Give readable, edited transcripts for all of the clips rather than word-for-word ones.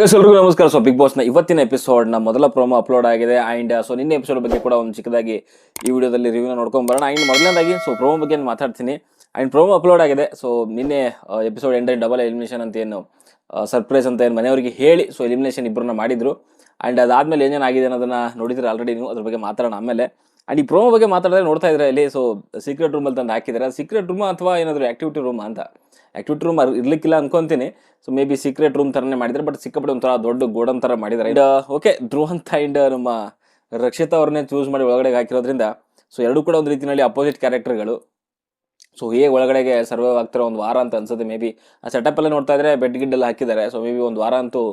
ಎಲ್ರಿಗೂ ನಮಸ್ಕಾರ. So big ಬಾಸ್ನ ಇವತ್ತಿನ ಎಪಿಸೋಡ್ನ ಮೊದಲ ಪ್ರೋಮೋ ಅಪ್ಲೋಡ್ ಆಗಿದೆ. ಆ್ಯಂಡ್ ಸೊ ನಿನ್ನೆ ಎಪಿಸೋಡ್ ಬಗ್ಗೆ ಕೂಡ ಒಂದು ಚಿಕ್ಕದಾಗಿ ಈ ವಿಡಿಯೋದಲ್ಲಿ ರಿವ್ಯೂನ ನೋಡ್ಕೊಂಡು ಬರೋಣ. ಆ್ಯಂಡ್ ಮೊದಲನೇದಾಗಿ ಸೊ ಪ್ರೋಮೋ ಬಗ್ಗೆ ಮಾತಾಡ್ತೀನಿ. ಆ್ಯಂಡ್ ಪ್ರೋಮೋ ಅಪ್ಲೋಡ್ ಆಗಿದೆ. ಸೊ ನಿನ್ನೆ ಎಪಿಸೋಡ್ ಎಂಡಲ್ಲಿ ಡಬಲ್ ಎಲಿಮಿನೇಷನ್ ಅಂತ ಏನು ಸರ್ಪ್ರೈಸ್ ಅಂತ ಏನು ಮನೆಯವರಿಗೆ ಹೇಳಿ ಸೊ ಎಲಿಮಿನೇಷನ್ ಇಬ್ಬರನ್ನ ಮಾಡಿದ್ರು. ಆ್ಯಂಡ್ ಅದಾದಮೇಲೆ ಏನೇನಾಗಿದೆ ಅನ್ನೋದನ್ನ ನೋಡಿದ್ರೆ ಆಲ್ರೆಡಿ ನೀವು ಅದ್ರ ಬಗ್ಗೆ ಮಾತಾಡೋಣ ಆಮೇಲೆ. ಆ್ಯಂಡ್ ಈ ಪ್ರೋಮೋ ಬಗ್ಗೆ ಮಾತಾಡಿದ್ರೆ ನೋಡ್ತಾ ಇದ್ರೆ ಇಲ್ಲಿ ಸೊ ಸೀಕ್ರೆಟ್ ರೂಮಲ್ಲಿ ತಂದು ಹಾಕಿದ್ದಾರೆ. ಸೀಕ್ರೆಟ್ ರೂಮ್ ಅಥವಾ ಏನಾದರೂ ಆ್ಯಕ್ಟಿವಿಟಿ ರೂಮ್ ಅಂತ. ಆ್ಯಕ್ಟಿವಿಟಿ ರೂಮ್ ಇರ್ಲಿಕ್ಕಿಲ್ಲ ಅನ್ಕೊಂತೀನಿ. So maybe secret room ಥರನೇ ಮಾಡಿದ್ದಾರೆ, ಬಟ್ ಸಿಕ್ಕಾಪಟ್ಟೆ ಒಂಥರ ದೊಡ್ಡ ಗೋಡನ್ ಥರ ಮಾಡಿದ್ದಾರೆ. ಓಕೆ, ಧ್ರುವಂತ ಆ್ಯಂಡ್ ನಮ್ಮ ರಕ್ಷಿತಾ ಅವ್ರನ್ನೇ ಚೂಸ್ ಮಾಡಿ ಒಳಗಡೆ ಹಾಕಿರೋದ್ರಿಂದ ಸೊ ಎರಡೂ ಕೂಡ ಒಂದು ರೀತಿಯಲ್ಲಿ ಅಪೋಸಿಟ್ ಕ್ಯಾರೆಕ್ಟರ್ಗಳು. ಸೊ ಹೇಗೆ ಒಳಗಡೆಗೆ ಸರ್ವೈವ್ ಆಗ್ತಿರೋ ಒಂದು ವಾರ ಅಂತ ಅನ್ಸುತ್ತೆ. ಮೇ ಬಿ ಆ ಸೆಟಪ್ ಎಲ್ಲ ನೋಡ್ತಾ ಇದ್ರೆ ಬೆಡ್ ಗಿಡ್ಡೆಲ್ಲ ಹಾಕಿದ್ದಾರೆ. ಸೊ ಮೇ ಬಿ ಒಂದು ವಾರ ಅಂತೂ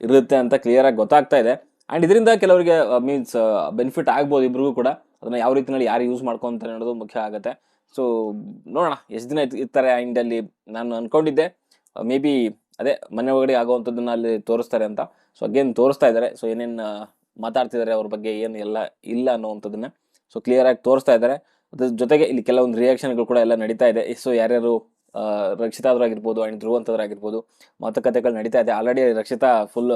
ಇರುತ್ತೆ ಅಂತ ಕ್ಲಿಯರಾಗಿ ಗೊತ್ತಾಗ್ತಾ ಇದೆ. ಆ್ಯಂಡ್ ಇದರಿಂದ ಕೆಲವರಿಗೆ ಮೀನ್ಸ್ ಬೆನಿಫಿಟ್ ಆಗ್ಬೋದು ಇಬ್ರಿಗೂ ಕೂಡ. ಅದನ್ನು ಯಾವ ರೀತಿಯಲ್ಲಿ ಯಾರು ಯೂಸ್ ಮಾಡ್ಕೊತಾರೆ ಅನ್ನೋದು ಮುಖ್ಯ ಆಗುತ್ತೆ. ಸೊ ನೋಡೋಣ ಎಷ್ಟು ದಿನ ಇರ್ತಾರೆ. ಆ್ಯಂಡ್ ಅಲ್ಲಿ ನಾನು ಅಂದ್ಕೊಂಡಿದ್ದೆ ಮೇ ಬಿ ಅದೇ ಮನೆ ಒಳಗಡೆ ಆಗುವಂಥದ್ದನ್ನ ಅಲ್ಲಿ ತೋರಿಸ್ತಾರೆ ಅಂತ. ಸೊ ಅಗೇನ್ ತೋರಿಸ್ತಾ ಇದ್ದಾರೆ. ಸೊ ಏನೇನು ಮಾತಾಡ್ತಿದ್ದಾರೆ ಅವ್ರ ಬಗ್ಗೆ ಏನು ಎಲ್ಲ ಇಲ್ಲ ಅನ್ನೋವಂಥದ್ದನ್ನ ಸೊ ಕ್ಲಿಯರಾಗಿ ತೋರಿಸ್ತಾ ಇದ್ದಾರೆ. ಅದ್ರ ಜೊತೆಗೆ ಇಲ್ಲಿ ಕೆಲವೊಂದು ರಿಯಾಕ್ಷನ್ಗಳು ಕೂಡ ಎಲ್ಲ ನಡೀತಾ ಇದೆ. ಸೊ ಯಾರ್ಯಾರು ರಕ್ಷಿತಾ ಆಗಿರ್ಬೋದು ಆ್ಯಂಡ್ ಧ್ರುವಂತರಾಗಿರ್ಬೋದು ಮಾತುಕತೆಗಳು ನಡೀತಾ ಇದೆ. ಆಲ್ರೆಡಿ ರಕ್ಷಿತಾ ಫುಲ್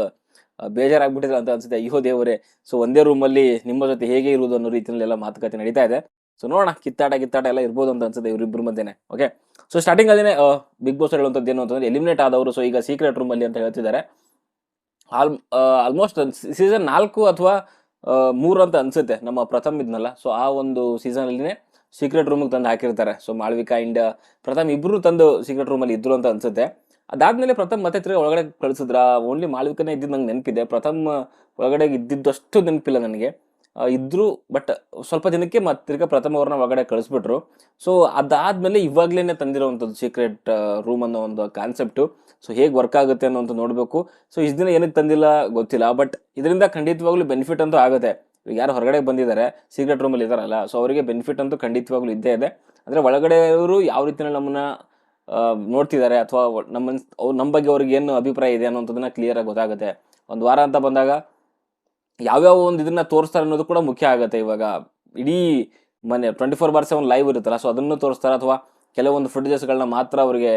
ಬೇಜಾರಾಗ್ಬಿಟ್ಟಿದ್ರು ಅಂತ ಅನ್ಸುತ್ತೆ. ಅಯ್ಯೋ ದೇವರೇ, ಸೊ ಒಂದೇ ರೂಮಲ್ಲಿ ನಿಮ್ಮ ಜೊತೆ ಹೇಗೆ ಇರುವುದು ಅನ್ನೋ ರೀತಿಯಲ್ಲಿ ಎಲ್ಲ ಮಾತುಕತೆ ನಡೀತಾ ಇದೆ. ಸೊ ನೋಡೋಣ, ಕಿತ್ತಾಟ ಎಲ್ಲ ಇರ್ಬೋದು ಅಂತ ಅನ್ಸುತ್ತೆ ಇವರಿಬ್ಬರ ಮಧ್ಯೆ. ಓಕೆ, ಸೊ ಸ್ಟಾರ್ಟಿಂಗ್ ಅದೇನೆ ಬಿಗ್ ಬಾಸ್ ಹೇಳುವಂಥದ್ದು ಏನು ಅಂತಂದ್ರೆ ಎಲಿಮಿನೇಟ್ ಆದವರು ಸೊ ಈಗ ಸೀಕ್ರೆಟ್ ರೂಮಲ್ಲಿ ಅಂತ ಹೇಳ್ತಿದ್ದಾರೆ. ಆಲ್ಮೋಸ್ಟ್ ಸೀಸನ್ 4 ಅಥವಾ 3 ಅಂತ ಅನ್ಸುತ್ತೆ. ನಮ್ಮ ಪ್ರಥಮ್ ಇದ್ನಲ್ಲ, ಸೊ ಆ ಒಂದು ಸೀಸನ್ ಅಲ್ಲಿನೇ ಸೀಕ್ರೆಟ್ ರೂಮಿಗೆ ತಂದು ಹಾಕಿರ್ತಾರೆ. ಸೊ ಮಾಳ್ವಿಕಾ ಆ್ಯಂಡ್ ಪ್ರಥಮ್ ಇಬ್ರು ತಂದು ಸೀಕ್ರೆಟ್ ರೂಮಲ್ಲಿ ಇದ್ರು ಅಂತ ಅನ್ಸುತ್ತೆ. ಅದಾದ್ಮೇಲೆ ಪ್ರಥಮ್ ಮತ್ತೆ ತಿರ್ಗಿ ಒಳಗಡೆ ಕಳಿಸಿದ್ರ. ಓನ್ಲಿ ಮಾಳ್ವಿಕನೇ ಇದ್ದಿದ್ದು ನಂಗೆ ನೆನಪಿದೆ. ಪ್ರಥಮ್ ಒಳಗಡೆ ಇದ್ದಿದ್ದಷ್ಟು ನೆನಪಿಲ್ಲ ನನಗೆ. ಇದ್ರು ಬಟ್ ಸ್ವಲ್ಪ ದಿನಕ್ಕೆ ಮತ್ತೆ ತಿರ್ಗಾ ಪ್ರಥಮ ಅವ್ರನ್ನ ಒಳಗಡೆ ಕಳಿಸ್ಬಿಟ್ರು. ಸೊ ಅದಾದ್ಮೇಲೆ ಇವಾಗ್ಲೇನೆ ತಂದಿರೋವಂಥದ್ದು ಸೀಕ್ರೆಟ್ ರೂಮ್ ಅನ್ನೋ ಒಂದು ಕಾನ್ಸೆಪ್ಟು. ಸೊ ಹೇಗೆ ವರ್ಕ್ ಆಗುತ್ತೆ ಅನ್ನೋಂಥ ನೋಡಬೇಕು. ಸೊ ಇಷ್ಟು ದಿನ ಏನಕ್ಕೆ ತಂದಿಲ್ಲ ಗೊತ್ತಿಲ್ಲ, ಬಟ್ ಇದರಿಂದ ಖಂಡಿತವಾಗ್ಲೂ ಬೆನಿಫಿಟ್ ಅಂತೂ ಆಗುತ್ತೆ. ಯಾರು ಹೊರಗಡೆ ಬಂದಿದ್ದಾರೆ ಸೀಕ್ರೆಟ್ ರೂಮಲ್ಲಿ ಇದ್ದಾರಲ್ಲ, ಸೊ ಅವರಿಗೆ ಬೆನಿಫಿಟ್ ಅಂತೂ ಖಂಡಿತವಾಗ್ಲೂ ಇದ್ದೇ ಇದೆ. ಅಂದರೆ ಒಳಗಡೆಯವರು ಯಾವ ರೀತಿಯಲ್ಲಿ ನಮ್ಮನ್ನ ನೋಡ್ತಿದ್ದಾರೆ ಅಥವಾ ನಮ್ಮ ಬಗ್ಗೆ ಅವ್ರಿಗೆ ಏನು ಅಭಿಪ್ರಾಯ ಇದೆ ಅನ್ನೋಂಥದ್ದನ್ನ ಕ್ಲಿಯರಾಗಿ ಗೊತ್ತಾಗುತ್ತೆ. ಒಂದು ವಾರ ಅಂತ ಬಂದಾಗ ಯಾವ್ಯಾವ ಒಂದು ಇದನ್ನ ತೋರಿಸ್ತಾರೆ ಅನ್ನೋದು ಕೂಡ ಮುಖ್ಯ ಆಗುತ್ತೆ. ಇವಾಗ ಇಡೀ ಮನೆ 24/7 ಲೈವ್ ಇರುತ್ತಲ್ಲ, ಸೊ ಅದನ್ನು ತೋರಿಸ್ತಾರೆ ಅಥವಾ ಕೆಲವೊಂದು ಫುಟೇಜಸ್ಗಳನ್ನ ಮಾತ್ರ ಅವರಿಗೆ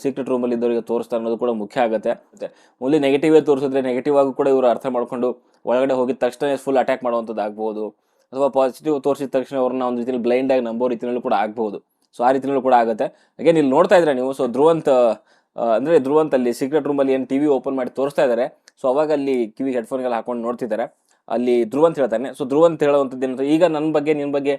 ಸೀಕ್ರೆಟ್ ರೂಮಲ್ಲಿ ಇದ್ದವರಿಗೆ ತೋರಿಸ್ತಾರೆ ಅನ್ನೋದು ಕೂಡ ಮುಖ್ಯ ಆಗುತ್ತೆ. ಮತ್ತೆ ಓನ್ಲಿ ನೆಗೆಟಿವೇ ತೋರಿಸಿದ್ರೆ ನೆಗೆಟಿವ್ ಆಗಿ ಕೂಡ ಇವರು ಅರ್ಥ ಮಾಡ್ಕೊಂಡು ಒಳಗಡೆ ಹೋಗಿದ ತಕ್ಷಣ ಫುಲ್ ಅಟ್ಯಾಕ್ ಮಾಡುವಂಥದ್ದು ಆಗ್ಬೋದು, ಅಥವಾ ಪಾಸಿಟಿವ್ ತೋರಿಸಿದ ತಕ್ಷಣ ಅವ್ರನ್ನ ಒಂದು ರೀತಿಯಲ್ಲಿ ಬ್ಲೈಂಡ್ ಆಗಿ ನಂಬೋ ರೀತಿಯಲ್ಲೂ ಕೂಡ ಆಗ್ಬೋದು. ಸೊ ಆ ರೀತಿಯಲ್ಲೂ ಕೂಡ ಆಗುತ್ತೆ. ಅಗೇನ್ ಇಲ್ಲಿ ನೋಡ್ತಾ ಇದ್ರೆ ನೀವು, ಸೊ ಧ್ರುವಂತ್ ಅಲ್ಲಿ ಸೀಕ್ರೆಟ್ ರೂಮಲ್ಲಿ ಏನು ಟಿವಿ ಓಪನ್ ಮಾಡಿ ತೋರಿಸ್ತಾ ಇದ್ದಾರೆ. ಸೊ ಅವಾಗ ಅಲ್ಲಿ ಕಿವಿ ಹೆಡ್ಫೋನ್ಗೆಲ್ಲ ಹಾಕೊಂಡು ನೋಡ್ತಿದ್ದಾರೆ. ಅಲ್ಲಿ ಧ್ರುವಂತ್ ಹೇಳ್ತಾನೆ. ಸೊ ಧ್ರುವಂತ್ ಹೇಳುವಂಥದ್ದು ಏನಂತ, ಈಗ ನನ್ನ ಬಗ್ಗೆ ನಿನ್ನ ಬಗ್ಗೆ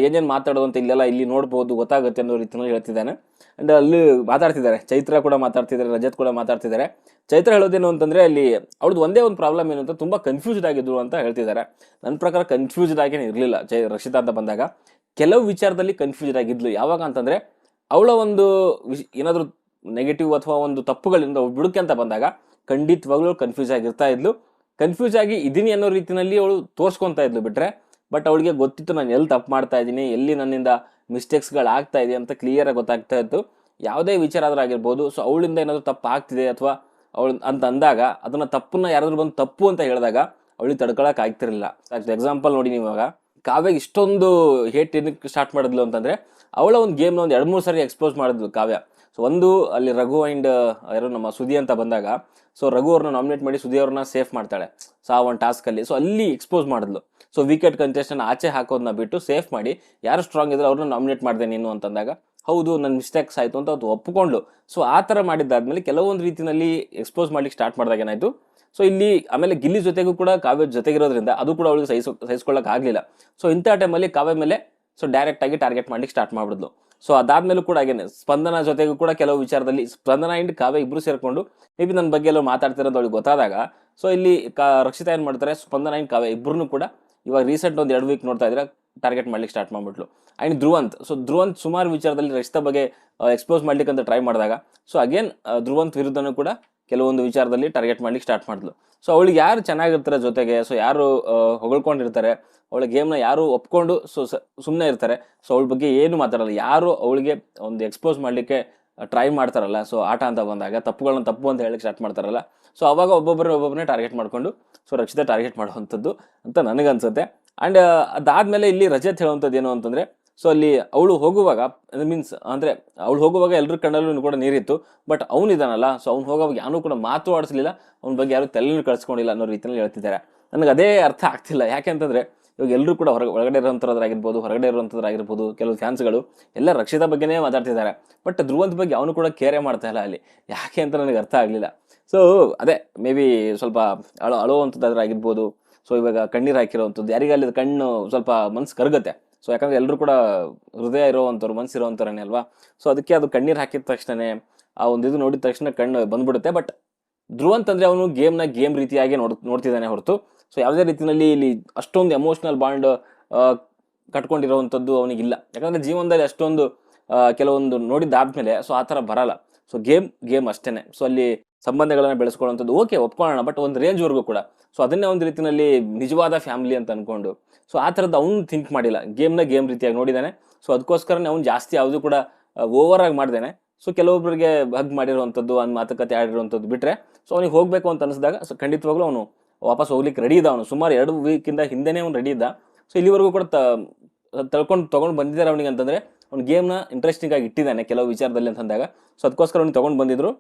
ಏನೇನು ಮಾತಾಡೋದು ಅಂತ ಇಲ್ಲೆಲ್ಲ ಇಲ್ಲಿ ನೋಡ್ಬೋದು, ಗೊತ್ತಾಗುತ್ತೆ ಅನ್ನೋ ರೀತಿಯಲ್ಲಿ ಹೇಳ್ತಿದ್ದಾನೆ. ಆ್ಯಂಡ್ ಅಲ್ಲಿ ಮಾತಾಡ್ತಿದ್ದಾರೆ. ಚೈತ್ರ ಕೂಡ ಮಾತಾಡ್ತಿದ್ದಾರೆ, ರಜತ್ ಕೂಡ ಮಾತಾಡ್ತಿದ್ದಾರೆ. ಚೈತ್ರ ಹೇಳೋದೇನು ಅಂತಂದರೆ ಅಲ್ಲಿ ಅವ್ರದ್ದು ಒಂದೇ ಒಂದು ಪ್ರಾಬ್ಲಮ್ ಏನು ಅಂತ, ತುಂಬ ಕನ್ಫ್ಯೂಸ್ಡ್ ಆಗಿದ್ರು ಅಂತ ಹೇಳ್ತಿದ್ದಾರೆ. ನನ್ನ ಪ್ರಕಾರ ಕನ್ಫ್ಯೂಸ್ಡ್ ಆಗೇನೆ ಇರಲಿಲ್ಲ ರಕ್ಷಿತಾ ಅಂತ ಬಂದಾಗ. ಕೆಲವು ವಿಚಾರದಲ್ಲಿ ಕನ್ಫ್ಯೂಸ್ಡ್ ಆಗಿದ್ಲು. ಯಾವಾಗ ಅಂತಂದರೆ ಅವಳ ಒಂದು ಏನಾದರೂ ನೆಗೆಟಿವ್ ಅಥವಾ ಒಂದು ತಪ್ಪುಗಳಿಂದ ಬಿಡುಕೆ ಅಂತ ಬಂದಾಗ ಖಂಡಿತವಾಗ್ಲೂ ಕನ್ಫ್ಯೂಸ್ ಆಗಿರ್ತಾ ಇದ್ಲು. ಕನ್ಫ್ಯೂಸ್ ಆಗಿ ಇದೀನಿ ಅನ್ನೋ ರೀತಿಯಲ್ಲಿ ಅವಳು ತೋರಿಸ್ಕೊತಾ ಇದ್ಲು ಬಿಟ್ರೆ, ಬಟ್ ಅವಳಿಗೆ ಗೊತ್ತಿತ್ತು ನಾನು ಎಲ್ಲಿ ತಪ್ಪು ಮಾಡ್ತಾ ಇದ್ದೀನಿ, ಎಲ್ಲಿ ನನ್ನಿಂದ ಮಿಸ್ಟೇಕ್ಸ್ಗಳಾಗ್ತಾ ಇದೆ ಅಂತ ಕ್ಲಿಯರಾಗಿ ಗೊತ್ತಾಗ್ತಾ ಇತ್ತು. ಯಾವುದೇ ವಿಚಾರ ಆದ್ರೂ ಆಗಿರ್ಬೋದು. ಸೊ ಅವಳಿಂದ ಏನಾದರೂ ತಪ್ಪು ಆಗ್ತಿದೆ ಅಥವಾ ಅವಳು ಅಂತ ಅಂದಾಗ ಅದನ್ನ ತಪ್ಪನ್ನ ಯಾರಾದ್ರೂ ಬಂದು ತಪ್ಪು ಅಂತ ಹೇಳಿದಾಗ ಅವಳಿಗೆ ತಡ್ಕೊಳಕ್ ಆಗ್ತಿರಲಿಲ್ಲ. ಎಕ್ಸಾಂಪಲ್ ನೋಡಿ, ನೀವು ಇವಾಗ ಕಾವ್ಯಗೆ ಇಷ್ಟೊಂದು ಹೇಟ್ ಏನಕ್ಕೆ ಸ್ಟಾರ್ಟ್ ಮಾಡಿದ್ಲು ಅಂತಂದ್ರೆ, ಅವಳ ಒಂದು ಗೇಮ್ನ ಒಂದು 2-3 ಸಾರಿ ಎಕ್ಸ್ಪೋಸ್ ಮಾಡಿದ್ಲು ಕಾವ್ಯ. ಸೊ ಒಂದು ಅಲ್ಲಿ ರಘು ಆ್ಯಂಡ್ ಯಾರು ನಮ್ಮ ಸುದಿ ಅಂತ ಬಂದಾಗ, ಸೊ ರಘು ಅವ್ರನ್ನ ನಾಮಿನೇಟ್ ಮಾಡಿ ಸುದಿ ಅವ್ರನ್ನ ಸೇಫ್ ಮಾಡ್ತಾಳೆ. ಸೊ ಆ ಒಂದು ಟಾಸ್ಕಲ್ಲಿ ಸೊ ಅಲ್ಲಿ ಎಕ್ಸ್ಪೋಸ್ ಮಾಡಿದ್ಲು. ಸೊ ವಿಕೆಟ್ ಕಂಟೆಸ್ಟನ್ನು ಆಚೆ ಹಾಕೋದನ್ನ ಬಿಟ್ಟು ಸೇಫ್ ಮಾಡಿ ಯಾರು ಸ್ಟ್ರಾಂಗ್ ಇದ್ರೆ ಅವ್ರನ್ನ ನಾಮಿನೇಟ್ ಮಾಡಿದೆ ನೀನು ಅಂತಂದಾಗ, ಹೌದು ನನ್ನ ಮಿಸ್ಟೇಕ್ಸ್ ಆಯಿತು ಅಂತ ಅದು ಒಪ್ಪಿಕೊಂಡ್ಲು. ಸೊ ಆ ಥರ ಮಾಡಿದ್ದಾದ್ಮೇಲೆ ಕೆಲವೊಂದು ರೀತಿಯಲ್ಲಿ ಎಕ್ಸ್ಪೋಸ್ ಮಾಡ್ಲಿಕ್ಕೆ ಸ್ಟಾರ್ಟ್ ಮಾಡಿದಾಗ ಏನಾಯಿತು, ಸೊ ಇಲ್ಲಿ ಆಮೇಲೆ ಗಿಲ್ಲಿ ಜೊತೆಗೂ ಕೂಡ ಕಾವ್ಯ ಜೊತೆಗಿರೋದ್ರಿಂದ ಅದು ಕೂಡ ಅವಳಿಗೆ ಸಹಿಸ್ಕೊಳ್ಳೋಕೆ ಆಗಲಿಲ್ಲ. ಸೊ ಇಂಥ ಟೈಮಲ್ಲಿ ಕಾವ್ಯ ಮೇಲೆ ಸೊ ಡೈರೆಕ್ಟಾಗಿ ಟಾರ್ಗೆಟ್ ಮಾಡ್ಲಿಕ್ಕೆ ಸ್ಟಾರ್ಟ್ ಮಾಡಿಬಿಡ್ಲು. ಸೊ ಅದಾದ್ಮೇಲೂ ಕೂಡ ಹಾಗೇನೆ ಸ್ಪಂದನ ಜೊತೆಗೂ ಕೂಡ ಕೆಲವು ವಿಚಾರದಲ್ಲಿ ಸ್ಪಂದನ ಆ್ಯಂಡ್ ಕಾವ್ಯ ಇಬ್ರು ಸೇರ್ಕೊಂಡು ಮೇ ಬಿ ನನ್ನ ಬಗ್ಗೆ ಎಲ್ಲ ಮಾತಾಡ್ತಿರೋದು ಅವಳಿಗೆ ಗೊತ್ತಾದಾಗ, ಸೊ ಇಲ್ಲಿ ರಕ್ಷಿತಾ ಏನು ಮಾಡ್ತಾರೆ, ಸ್ಪಂದನ ಆ್ಯಂಡ್ ಕಾವ್ಯ ಇಬ್ಬರನ್ನು ಕೂಡ ಇವಾಗ ರೀಸೆಂಟ್ ಒಂದು 2 ವೀಕ್ ನೋಡ್ತಾ ಇದ್ರೆ ಟಾರ್ಗೆಟ್ ಮಾಡ್ಲಿಕ್ಕೆ ಸ್ಟಾರ್ಟ್ ಮಾಡ್ಬಿಟ್ಲು. ಆ್ಯಂಡ್ ಧ್ರುವಂತ್ ಸುಮಾರು ವಿಚಾರದಲ್ಲಿ ರಕ್ಷಿತಾ ಬಗ್ಗೆ ಎಕ್ಸ್ಪೋಸ್ ಮಾಡ್ಲಿಕ್ಕೆ ಅಂತ ಟ್ರೈ ಮಾಡಿದಾಗ, ಸೊ ಅಗೇನ್ ಧ್ರುವಂತ್ ವಿರುದ್ಧನೂ ಕೂಡ ಕೆಲವೊಂದು ವಿಚಾರದಲ್ಲಿ ಟಾರ್ಗೆಟ್ ಮಾಡ್ಲಿಕ್ಕೆ ಸ್ಟಾರ್ಟ್ ಮಾಡಿದ್ಲು. ಸೊ ಅವಳಿಗೆ ಯಾರು ಚೆನ್ನಾಗಿರ್ತಾರೆ ಜೊತೆಗೆ, ಸೊ ಯಾರು ಹೊಗಳ್ಕೊಂಡಿರ್ತಾರೆ, ಅವಳ ಗೇಮ್ನ ಯಾರು ಒಪ್ಕೊಂಡು ಸುಮ್ಮನೆ ಇರ್ತಾರೆ, ಸೊ ಅವಳ ಬಗ್ಗೆ ಏನು ಮಾತಾಡಲ್ಲ, ಯಾರು ಅವಳಿಗೆ ಒಂದು ಎಕ್ಸ್ಪೋಸ್ ಮಾಡಲಿಕ್ಕೆ ಟ್ರೈ ಮಾಡ್ತಾರಲ್ಲ, ಸೊ ಆಟ ಅಂತ ಬಂದಾಗ ತಪ್ಪುಗಳನ್ನ ತಪ್ಪು ಅಂತ ಹೇಳಕ್ಕೆ ಸ್ಟಾರ್ಟ್ ಮಾಡ್ತಾರಲ್ಲ, ಸೊ ಅವಾಗ ಒಬ್ಬೊಬ್ಬರನ್ನೇ ಟಾರ್ಗೆಟ್ ಮಾಡಿಕೊಂಡು ಸೊ ರಕ್ಷಿತಾ ಟಾರ್ಗೆಟ್ ಮಾಡುವಂಥದ್ದು ಅಂತ ನನಗನ್ಸುತ್ತೆ. ಆ್ಯಂಡ್ ಅದಾದಮೇಲೆ ಇಲ್ಲಿ ರಜತ್ ಹೇಳುವಂಥದ್ದು ಏನು ಅಂತಂದರೆ, ಸೊ ಅಲ್ಲಿ ಅವಳು ಹೋಗುವಾಗ ಮೀನ್ಸ್ ಅಂದರೆ ಅವಳು ಹೋಗುವಾಗ ಎಲ್ಲರ ಕಣ್ಣಲ್ಲೂ ಕೂಡ ನೀರಿತ್ತು. ಬಟ್ ಅವನಿದಾನಲ್ಲ, ಸೊ ಅವ್ನು ಹೋಗುವಾಗ ಯಾರೂ ಕೂಡ ಮಾತು ಆಡಿಸ್ಲಿಲ್ಲ, ಅವ್ನ ಬಗ್ಗೆ ಯಾರು ತಲೆನೂ ಕಳ್ಸ್ಕೊಂಡಿಲ್ಲ ಅನ್ನೋ ರೀತಿಯಲ್ಲಿ ಹೇಳ್ತಿದ್ದಾರೆ. ನನಗೆ ಅದೇ ಅರ್ಥ ಆಗ್ತಿಲ್ಲ. ಯಾಕೆಂತಂದರೆ ಇವಾಗ ಎಲ್ಲರೂ ಕೂಡ ಒಳಗಡೆ ಇರೋಂಥದ್ದಾಗಿರ್ಬೋದು, ಹೊರಗಡೆ ಇರೋಂಥದ್ದಾಗಿರ್ಬೋದು, ಕೆಲವು ಫ್ಯಾನ್ಸ್ಗಳು ಎಲ್ಲ ರಕ್ಷಿತಾ ಬಗ್ಗೆನೇ ಮಾತಾಡ್ತಿದ್ದಾರೆ. ಬಟ್ ಧ್ರುವಂತ್ ಬಗ್ಗೆ ಅವನು ಕೂಡ ಕೇರೆ ಮಾಡ್ತಾ ಇಲ್ಲ ಅಲ್ಲಿ. ಯಾಕೆ ಅಂತ ನನಗೆ ಅರ್ಥ ಆಗಲಿಲ್ಲ. ಸೊ ಅದೇ ಮೇ ಬಿ ಸ್ವಲ್ಪ ಅಳುವಂಥದ್ದಾಗಿರ್ಬೋದು. ಸೊ ಇವಾಗ ಕಣ್ಣೀರು ಹಾಕಿರೋವಂಥದ್ದು ಯಾರಿಗೆ ಅಲ್ಲಿ ಕಣ್ಣು ಸ್ವಲ್ಪ ಮನ್ಸು ಕರಗುತ್ತೆ. ಸೊ ಯಾಕಂದರೆ ಎಲ್ಲರೂ ಕೂಡ ಹೃದಯ ಇರೋವಂಥವ್ರು, ಮನ್ಸು ಇರೋವಂಥವ್ರನ್ನೇ ಅಲ್ವಾ. ಸೊ ಅದಕ್ಕೆ ಅದು ಕಣ್ಣೀರು ಹಾಕಿದ ತಕ್ಷಣವೇ ಆ ಒಂದು ಇದು ನೋಡಿದ ತಕ್ಷಣ ಕಣ್ಣು ಬಂದ್ಬಿಡುತ್ತೆ. ಬಟ್ ಧ್ರುವಂತ್ ಅಂದರೆ ಅವನು ಗೇಮ್ ರೀತಿಯಾಗಿ ನೋಡ್ತಿದ್ದಾನೆ ಹೊರತು ಸೊ ಯಾವುದೇ ರೀತಿಯಲ್ಲಿ ಇಲ್ಲಿ ಅಷ್ಟೊಂದು ಎಮೋಷ್ನಲ್ ಬಾಂಡ್ ಕಟ್ಕೊಂಡಿರೋವಂಥದ್ದು ಅವನಿಗಿಲ್ಲ. ಯಾಕಂದರೆ ಜೀವನದಲ್ಲಿ ಅಷ್ಟೊಂದು ಕೆಲವೊಂದು ನೋಡಿದ್ದಾದ್ಮೇಲೆ ಸೊ ಆ ಥರ ಬರಲ್ಲ. ಸೊ ಗೇಮ್ ಅಷ್ಟೇ. ಸೊ ಅಲ್ಲಿ ಸಂಬಂಧಗಳನ್ನು ಬೆಳೆಸ್ಕೊಳ್ಳೋವಂಥದ್ದು ಓಕೆ ಒಪ್ಕೊಳ್ಳೋಣ, ಬಟ್ ಒಂದು ರೇಂಜ್ವರೆಗೂ ಕೂಡ. ಸೊ ಅದನ್ನೇ ಒಂದು ರೀತಿಯಲ್ಲಿ ನಿಜವಾದ ಫ್ಯಾಮಿಲಿ ಅಂತ ಅಂದ್ಕೊಂಡು ಸೊ ಆ ಥರದ್ದು ಅವ್ನು ಥಿಂಕ್ ಮಾಡಿಲ್ಲ. ಗೇಮ್ ರೀತಿಯಾಗಿ ನೋಡಿದ್ದಾನೆ. ಸೊ ಅದಕ್ಕೋಸ್ಕರನೇ ಅವ್ನು ಜಾಸ್ತಿ ಯಾವುದು ಕೂಡ ಓವರಾಗಿ ಮಾಡ್ದೇನೆ. ಸೊ ಕೆಲವೊಬ್ಬರಿಗೆ ಹಗ್ ಮಾಡಿರುವಂಥದ್ದು, ಒಂದು ಮಾತುಕತೆ ಆಡಿರುವಂಥದ್ದು ಬಿಟ್ಟರೆ ಸೊ ಅವ್ನಿಗೆ ಹೋಗಬೇಕು ಅಂತ ಅನಿಸಿದಾಗ ಸೊ ಖಂಡಿತವಾಗ್ಲೂ ಅವನು ವಾಪಸ್ ಹೋಗ್ಲಿಕ್ಕೆ ರೆಡಿ ಇದ್ದ. ಅವನು ಸುಮಾರು 2 ವೀಕಿಂದ ಹಿಂದೆನೇ ಅವ್ನು ರೆಡಿ ಇದ್ದ. ಸೊ ಇಲ್ಲಿವರೆಗೂ ಕೂಡ ತೊಗೊಂಡು ಬಂದಿದ್ದಾರೆ ಅವನಿಗೆ ಅಂತಂದರೆ ಅವ್ನು ಗೇಮ್ನ ಇಂಟ್ರೆಸ್ಟಿಂಗ್ ಆಗಿ ಇಟ್ಟಿದ್ದಾನೆ ಕೆಲವು ವಿಚಾರದಲ್ಲಿ ಅಂತಂದಾಗ. ಸೊ ಅದಕ್ಕೋಸ್ಕರ ಅವ್ನಿಗೆ ತೊಗೊಂಡು ಬಂದಿದ್ರು.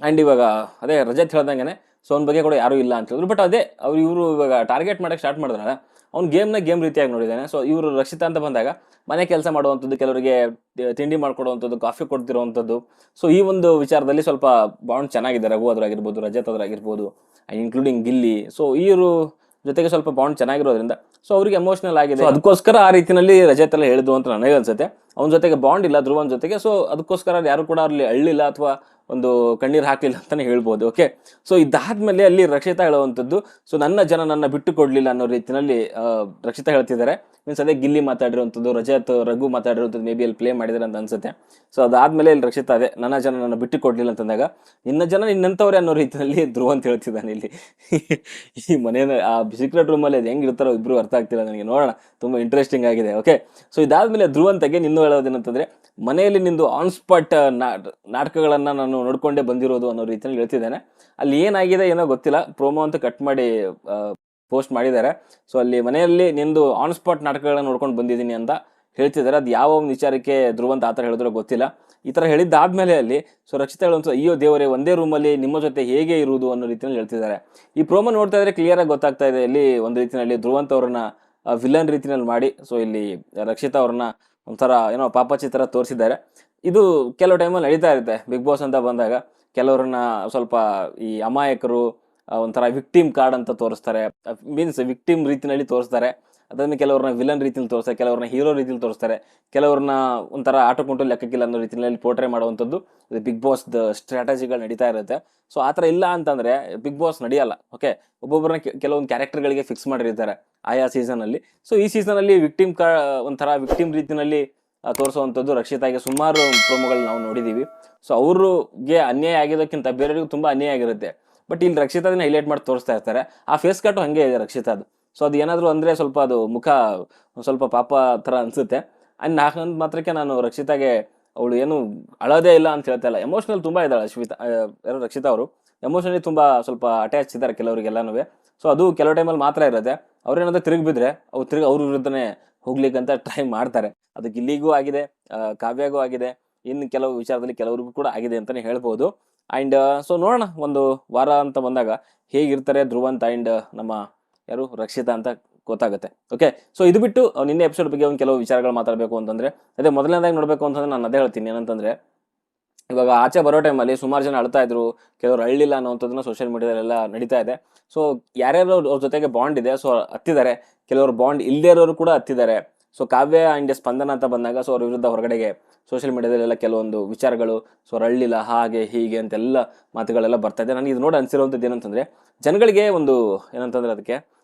ಆ್ಯಂಡ್ ಇವಾಗ ಅದೇ ರಜತ್ ಹೇಳ್ದಂಗೆ ಸೊ ಅವ್ನ ಬಗ್ಗೆ ಕೂಡ ಯಾರೂ ಇಲ್ಲ ಅಂತ ಹೇಳಿದ್ರು. ಬಟ್ ಅದೇ ಇವರು ಇವಾಗ ಟಾರ್ಗೆಟ್ ಮಾಡೋಕ್ಕೆ ಸ್ಟಾರ್ಟ್ ಮಾಡಿದ್ರಲ್ಲ, ಅವ್ನು ಗೇಮ್ ರೀತಿಯಾಗಿ ನೋಡಿದ್ದಾನೆ. ಸೊ ಇವರು ರಕ್ಷಿತಾ ಅಂತ ಬಂದಾಗ ಮನೆ ಕೆಲಸ ಮಾಡುವಂಥದ್ದು, ಕೆಲವರಿಗೆ ತಿಂಡಿ ಮಾಡ್ಕೊಡುವಂಥದ್ದು, ಕಾಫಿ ಕೊಡ್ತಿರುವಂಥದ್ದು. ಸೊ ಈ ಒಂದು ವಿಚಾರದಲ್ಲಿ ಸ್ವಲ್ಪ ಬಾಂಡ್ ಚೆನ್ನಾಗಿದೆ. ರಘು ಅದ್ರಾಗಿರ್ಬೋದು, ರಜತ್ ಅದ್ರಾಗಿರ್ಬೋದು, ಇನ್ಕ್ಲೂಡಿಂಗ್ ಗಿಲ್ಲಿ. ಸೊ ಇವರು ಜೊತೆಗೆ ಸ್ವಲ್ಪ ಬಾಂಡ್ ಚೆನ್ನಾಗಿರೋದ್ರಿಂದ ಸೊ ಅವ್ರಿಗೆ ಎಮೋಷನಲ್ ಆಗಿದೆ. ಅದಕ್ಕೋಸ್ಕರ ಆ ರೀತಿಯಲ್ಲಿ ರಜತ್ ಎಲ್ಲ ಹೇಳಿದ್ರು ಅಂತ ನನಗೆ ಅನ್ಸುತ್ತೆ. ಅವನ ಜೊತೆಗೆ ಬಾಂಡ್ ಇಲ್ಲ ಧ್ರುವನ್ ಜೊತೆಗೆ. ಸೊ ಅದಕ್ಕೋಸ್ಕರ ಯಾರು ಕೂಡ ಅಲ್ಲಿ ಅಳ್ಳಿಲ್ಲ ಅಥವಾ ಒಂದು ಕಣ್ಣೀರು ಹಾಕಲಿಲ್ಲ ಅಂತಲೇ ಹೇಳ್ಬೋದು. ಓಕೆ, ಸೊ ಇದಾದ್ಮೇಲೆ ಅಲ್ಲಿ ರಕ್ಷಿತಾ ಹೇಳುವಂಥದ್ದು ಸೊ ನನ್ನ ಬಿಟ್ಟು ಕೊಡಲಿಲ್ಲ ಅನ್ನೋ ರೀತಿಯಲ್ಲಿ ರಕ್ಷಿತಾ ಹೇಳ್ತಿದ್ದಾರೆ. ಮೀನ್ಸ್ ಅದೇ ಗಿಲ್ಲಿ ಮಾತಾಡಿರುವಂಥದ್ದು, ರಜತ್ ರಘು ಮಾತಾಡಿರುವಂಥದ್ದು ಮೇ ಬಿ ಅಲ್ಲಿ ಪ್ಲೇ ಮಾಡಿದ್ದಾರೆ ಅಂತ ಅನ್ಸುತ್ತೆ. ಸೊ ಅದಾದ್ಮೇಲೆ ಇಲ್ಲಿ ರಕ್ಷಿತಾ ಅದೇ ನನ್ನ ಬಿಟ್ಟು ಕೊಡಲಿಲ್ಲ ಅಂತಂದಾಗ ನಿನ್ನಂಥವ್ರೆ ಅನ್ನೋ ರೀತಿಯಲ್ಲಿ ಧ್ರುವಂತ್ ಹೇಳ್ತಿದ್ದಾನೆ ಇಲ್ಲಿ. ಈ ಮನೇನ ಆ ಸೀಕ್ರೆಟ್ ರೂಮಲ್ಲಿ ಅದು ಹೆಂಗಿರ್ತಾರೋ ಇಬ್ರು ಅರ್ಥ ಆಗ್ತಿಲ್ಲ ನನಗೆ. ನೋಡೋಣ, ತುಂಬ ಇಂಟ್ರೆಸ್ಟಿಂಗ್ ಆಗಿದೆ. ಓಕೆ, ಸೊ ಇದಾದ್ಮೇಲೆ ಧ್ರುವಂತಗೆ ನಿನ್ನೂ ಹೇಳೋದೇನಂತಂದರೆ ಮನೆಯಲ್ಲಿ ನಿಂದು ಆನ್ ಸ್ಪಾಟ್ ನಾಟಕಗಳನ್ನು ನಾನು ನೋಡ್ಕೊಂಡೇ ಬಂದಿರೋದು ಅನ್ನೋ ರೀತಿಯಲ್ಲಿ ಹೇಳ್ತಿದ್ದಾನೆ. ಅಲ್ಲಿ ಏನಾಗಿದೆ ಏನೋ ಗೊತ್ತಿಲ್ಲ, ಪ್ರೋಮೋ ಅಂತ ಕಟ್ ಮಾಡಿ ಪೋಸ್ಟ್ ಮಾಡಿದ್ದಾರೆ. ಸೊ ಅಲ್ಲಿ ಮನೆಯಲ್ಲಿ ನಿಂದು ಆನ್ ಸ್ಪಾಟ್ ನಾಟಕಗಳನ್ನು ನೋಡ್ಕೊಂಡು ಬಂದಿದ್ದೀನಿ ಅಂತ ಹೇಳ್ತಿದ್ದಾರೆ. ಅದು ಯಾವ ಒಂದು ವಿಚಾರಕ್ಕೆ ಧ್ರುವಂತ್ ಆ ಥರ ಹೇಳಿದ್ರೋ ಗೊತ್ತಿಲ್ಲ. ಈ ಥರ ಹೇಳಿದ್ದಾದ್ಮೇಲೆ ಅಲ್ಲಿ ಸೊ ರಕ್ಷಿತಾ ಹೇಳುವಂಥ ಅಯ್ಯೋ ದೇವರೇ, ಒಂದೇ ರೂಮಲ್ಲಿ ನಿಮ್ಮ ಜೊತೆ ಹೇಗೆ ಇರುವುದು ಅನ್ನೋ ರೀತಿಯಲ್ಲಿ ಹೇಳ್ತಿದ್ದಾರೆ. ಈ ಪ್ರೋಮೋ ನೋಡ್ತಾ ಇದ್ರೆ ಕ್ಲಿಯರಾಗಿ ಗೊತ್ತಾಗ್ತಾ ಇದೆ ಇಲ್ಲಿ ಒಂದು ರೀತಿಯಲ್ಲಿ ಧ್ರುವಂತ್ ಅವ್ರನ್ನ ವಿಲನ್ ರೀತಿಯಲ್ಲಿ ಮಾಡಿ ಸೊ ಇಲ್ಲಿ ರಕ್ಷಿತಾ ಅವ್ರನ್ನ ಒಂಥರ ಏನೋ ಪಾಪಾಚಿ ಥರ ತೋರಿಸಿದ್ದಾರೆ. ಇದು ಕೆಲವು ಟೈಮಲ್ಲಿ ನಡೀತಾ ಇರುತ್ತೆ. ಬಿಗ್ ಬಾಸ್ ಅಂತ ಬಂದಾಗ ಕೆಲವ್ರನ್ನ ಸ್ವಲ್ಪ ಈ ಅಮಾಯಕರು ಒಂಥರ ವಿಕ್ಟಿಮ್ ಕಾರ್ಡ್ ಅಂತ ತೋರಿಸ್ತಾರೆ. ಮೀನ್ಸ್ ವಿಕ್ಟಿಮ್ ರೀತಿಯಲ್ಲಿ ತೋರಿಸ್ತಾರೆ. ಅದನ್ನು ಕೆಲವ್ರನ್ನ ವಿಲನ್ ರೀತಿಯಲ್ಲಿ ತೋರಿಸ್ತಾರೆ, ಕೆಲವ್ರನ್ನ ಹೀರೋ ರೀತಿಯಲ್ಲಿ ತೋರಿಸ್ತಾರೆ, ಕೆಲವ್ರನ್ನ ಒಂಥರ ಆಟೋಕೊಂಟು ಲೆಕ್ಕಕ್ಕಿಲ್ಲ ಅನ್ನೋ ರೀತಿಯಲ್ಲಿ ಪೋರ್ಟ್ರೇ ಮಾಡುವಂಥದ್ದು ಇದು ಬಿಗ್ ಬಾಸ್ದ ಸ್ಟ್ರಾಟಜಿಗಳು ನಡೀತಾ ಇರುತ್ತೆ. ಸೊ ಆ ಥರ ಇಲ್ಲ ಅಂತಂದರೆ ಬಿಗ್ ಬಾಸ್ ನಡೆಯಲ್ಲ. ಓಕೆ, ಒಬ್ಬೊಬ್ಬರನ್ನ ಕೆಲವೊಂದು ಕ್ಯಾರೆಕ್ಟರ್ಗಳಿಗೆ ಫಿಕ್ಸ್ ಮಾಡಿರ್ತಾರೆ ಆಯಾ ಸೀಸನಲ್ಲಿ. ಸೊ ಈ ಸೀಸನಲ್ಲಿ ಒಂಥರ ವಿಕ್ಟಿಮ್ ರೀತಿಯಲ್ಲಿ ತೋರಿಸುವಂಥದ್ದು ರಕ್ಷಿತಾಗೆ ಸುಮಾರು ಪ್ರೋಮೋಗಳು ನಾವು ನೋಡಿದ್ದೀವಿ. ಸೊ ಅವ್ರಿಗೆ ಅನ್ಯಾಯ ಆಗಿರೋಕ್ಕಿಂತ ಬೇರೆಯವ್ರಿಗೂ ತುಂಬ ಅನ್ಯಾಯ ಆಗಿರುತ್ತೆ. ಬಟ್ ಇಲ್ಲಿ ರಕ್ಷಿತಾದನ್ನ ಹೈಲೈಟ್ ಮಾಡಿ ತೋರಿಸ್ತಾ ಇರ್ತಾರೆ. ಆ ಫೇಸ್ ಕಟ್ಟು ಹಾಗೆ ಇದೆ ರಕ್ಷಿತಾದು. ಸೊ ಅದು ಏನಾದರೂ ಅಂದರೆ ಸ್ವಲ್ಪ ಅದು ಮುಖ ಸ್ವಲ್ಪ ಪಾಪ ಥರ ಅನಿಸುತ್ತೆ. ಆ್ಯಂಡ್ ಹಾಗಂತ ಮಾತ್ರಕ್ಕೆ ನಾನು ರಕ್ಷಿತಾಗೆ ಅವಳು ಏನು ಅಳೋದೇ ಇಲ್ಲ ಅಂತ ಹೇಳ್ತಾ ಇಲ್ಲ. ಎಮೋಷ್ನಲ್ ತುಂಬ ಇದ್ದಾಳೆ ರಕ್ಷಿತಾ ಅವರು. ಎಮೋಷನಲಿ ತುಂಬ ಸ್ವಲ್ಪ ಅಟ್ಯಾಚ್ ಇದ್ದಾರೆ ಕೆಲವರಿಗೆಲ್ಲನೂ. ಸೊ ಅದು ಕೆಲವು ಟೈಮಲ್ಲಿ ಮಾತ್ರ ಇರುತ್ತೆ. ಅವ್ರೇನಾದರೂ ತಿರುಗಿ ಬಿದ್ದರೆ ಅವ್ರ ವಿರುದ್ಧನೇ ಹೋಗ್ಲಿಕ್ಕಂತ ಟ್ರೈ ಮಾಡ್ತಾರೆ. ಅದು ಗಿಲ್ಲಿಗೂ ಆಗಿದೆ, ಕಾವ್ಯಾಗೂ ಆಗಿದೆ, ಇನ್ನು ಕೆಲವು ವಿಚಾರದಲ್ಲಿ ಕೆಲವ್ರಿಗೂ ಕೂಡ ಆಗಿದೆ ಅಂತಲೇ ಹೇಳ್ಬೋದು. ಆ್ಯಂಡ್ ಸೊ ನೋಡೋಣ, ಒಂದು ವಾರ ಅಂತ ಬಂದಾಗ ಹೇಗಿರ್ತಾರೆ ಧ್ರುವಂತ್ ಆ್ಯಂಡ್ ನಮ್ಮ ಯಾರು ರಕ್ಷಿತಾ ಅಂತ ಗೊತ್ತಾಗುತ್ತೆ. ಓಕೆ, ಸೊ ಇದು ಬಿಟ್ಟು ನಿನ್ನೆ ಎಪಿಸೋಡ್ ಬಗ್ಗೆ ಒಂದು ಕೆಲವು ವಿಚಾರಗಳು ಮಾತಾಡಬೇಕು ಅಂತಂದರೆ ಅದೇ ಮೊದಲನೇದಾಗಿ ನೋಡಬೇಕು ಅಂತಂದರೆ ನಾನು ಅದೇ ಹೇಳ್ತೀನಿ. ಏನಂತಂದರೆ ಇವಾಗ ಆಚೆ ಬರೋ ಟೈಮಲ್ಲಿ ಸುಮಾರು ಜನ ಅಳ್ತಾ ಇದ್ರು, ಕೆಲವರು ಅಳ್ಳಿಲ್ಲ ಅನ್ನೋವಂಥದ್ದನ್ನ ಸೋಷಿಯಲ್ ಮೀಡಿಯಾದಲ್ಲೆಲ್ಲ ನಡೀತಾ ಇದೆ. ಸೊ ಯಾರ್ಯಾರು ಅವ್ರ ಜೊತೆಗೆ ಬಾಂಡ್ ಇದೆ ಸೊ ಹತ್ತಿದ್ದಾರೆ, ಕೆಲವರು ಬಾಂಡ್ ಇಲ್ಲದೇ ಇರೋರು ಕೂಡ ಹತ್ತಿದ್ದಾರೆ. ಸೊ ಕಾವ್ಯ ಆ್ಯಂಡ್ ಸ್ಪಂದನ ಅಂತ ಬಂದಾಗ ಸೊ ಅವ್ರ ವಿರುದ್ಧ ಹೊರಗಡೆಗೆ ಸೋಷಿಯಲ್ ಮೀಡಿಯಾದಲ್ಲೆಲ್ಲ ಕೆಲವೊಂದು ವಿಚಾರಗಳು ಸೊ ಅಳ್ಳಿಲ್ಲ ಹಾಗೆ ಹೀಗೆ ಅಂತೆಲ್ಲ ಮಾತುಗಳೆಲ್ಲ ಬರ್ತಾ ಇದೆ. ನನಗೆ ಇದು ನೋಡಿ ಅನಿಸಿರುವಂಥದ್ದು ಏನಂತಂದರೆ ಜನಗಳಿಗೆ ಒಂದು ಏನಂತಂದರೆ ಅದಕ್ಕೆ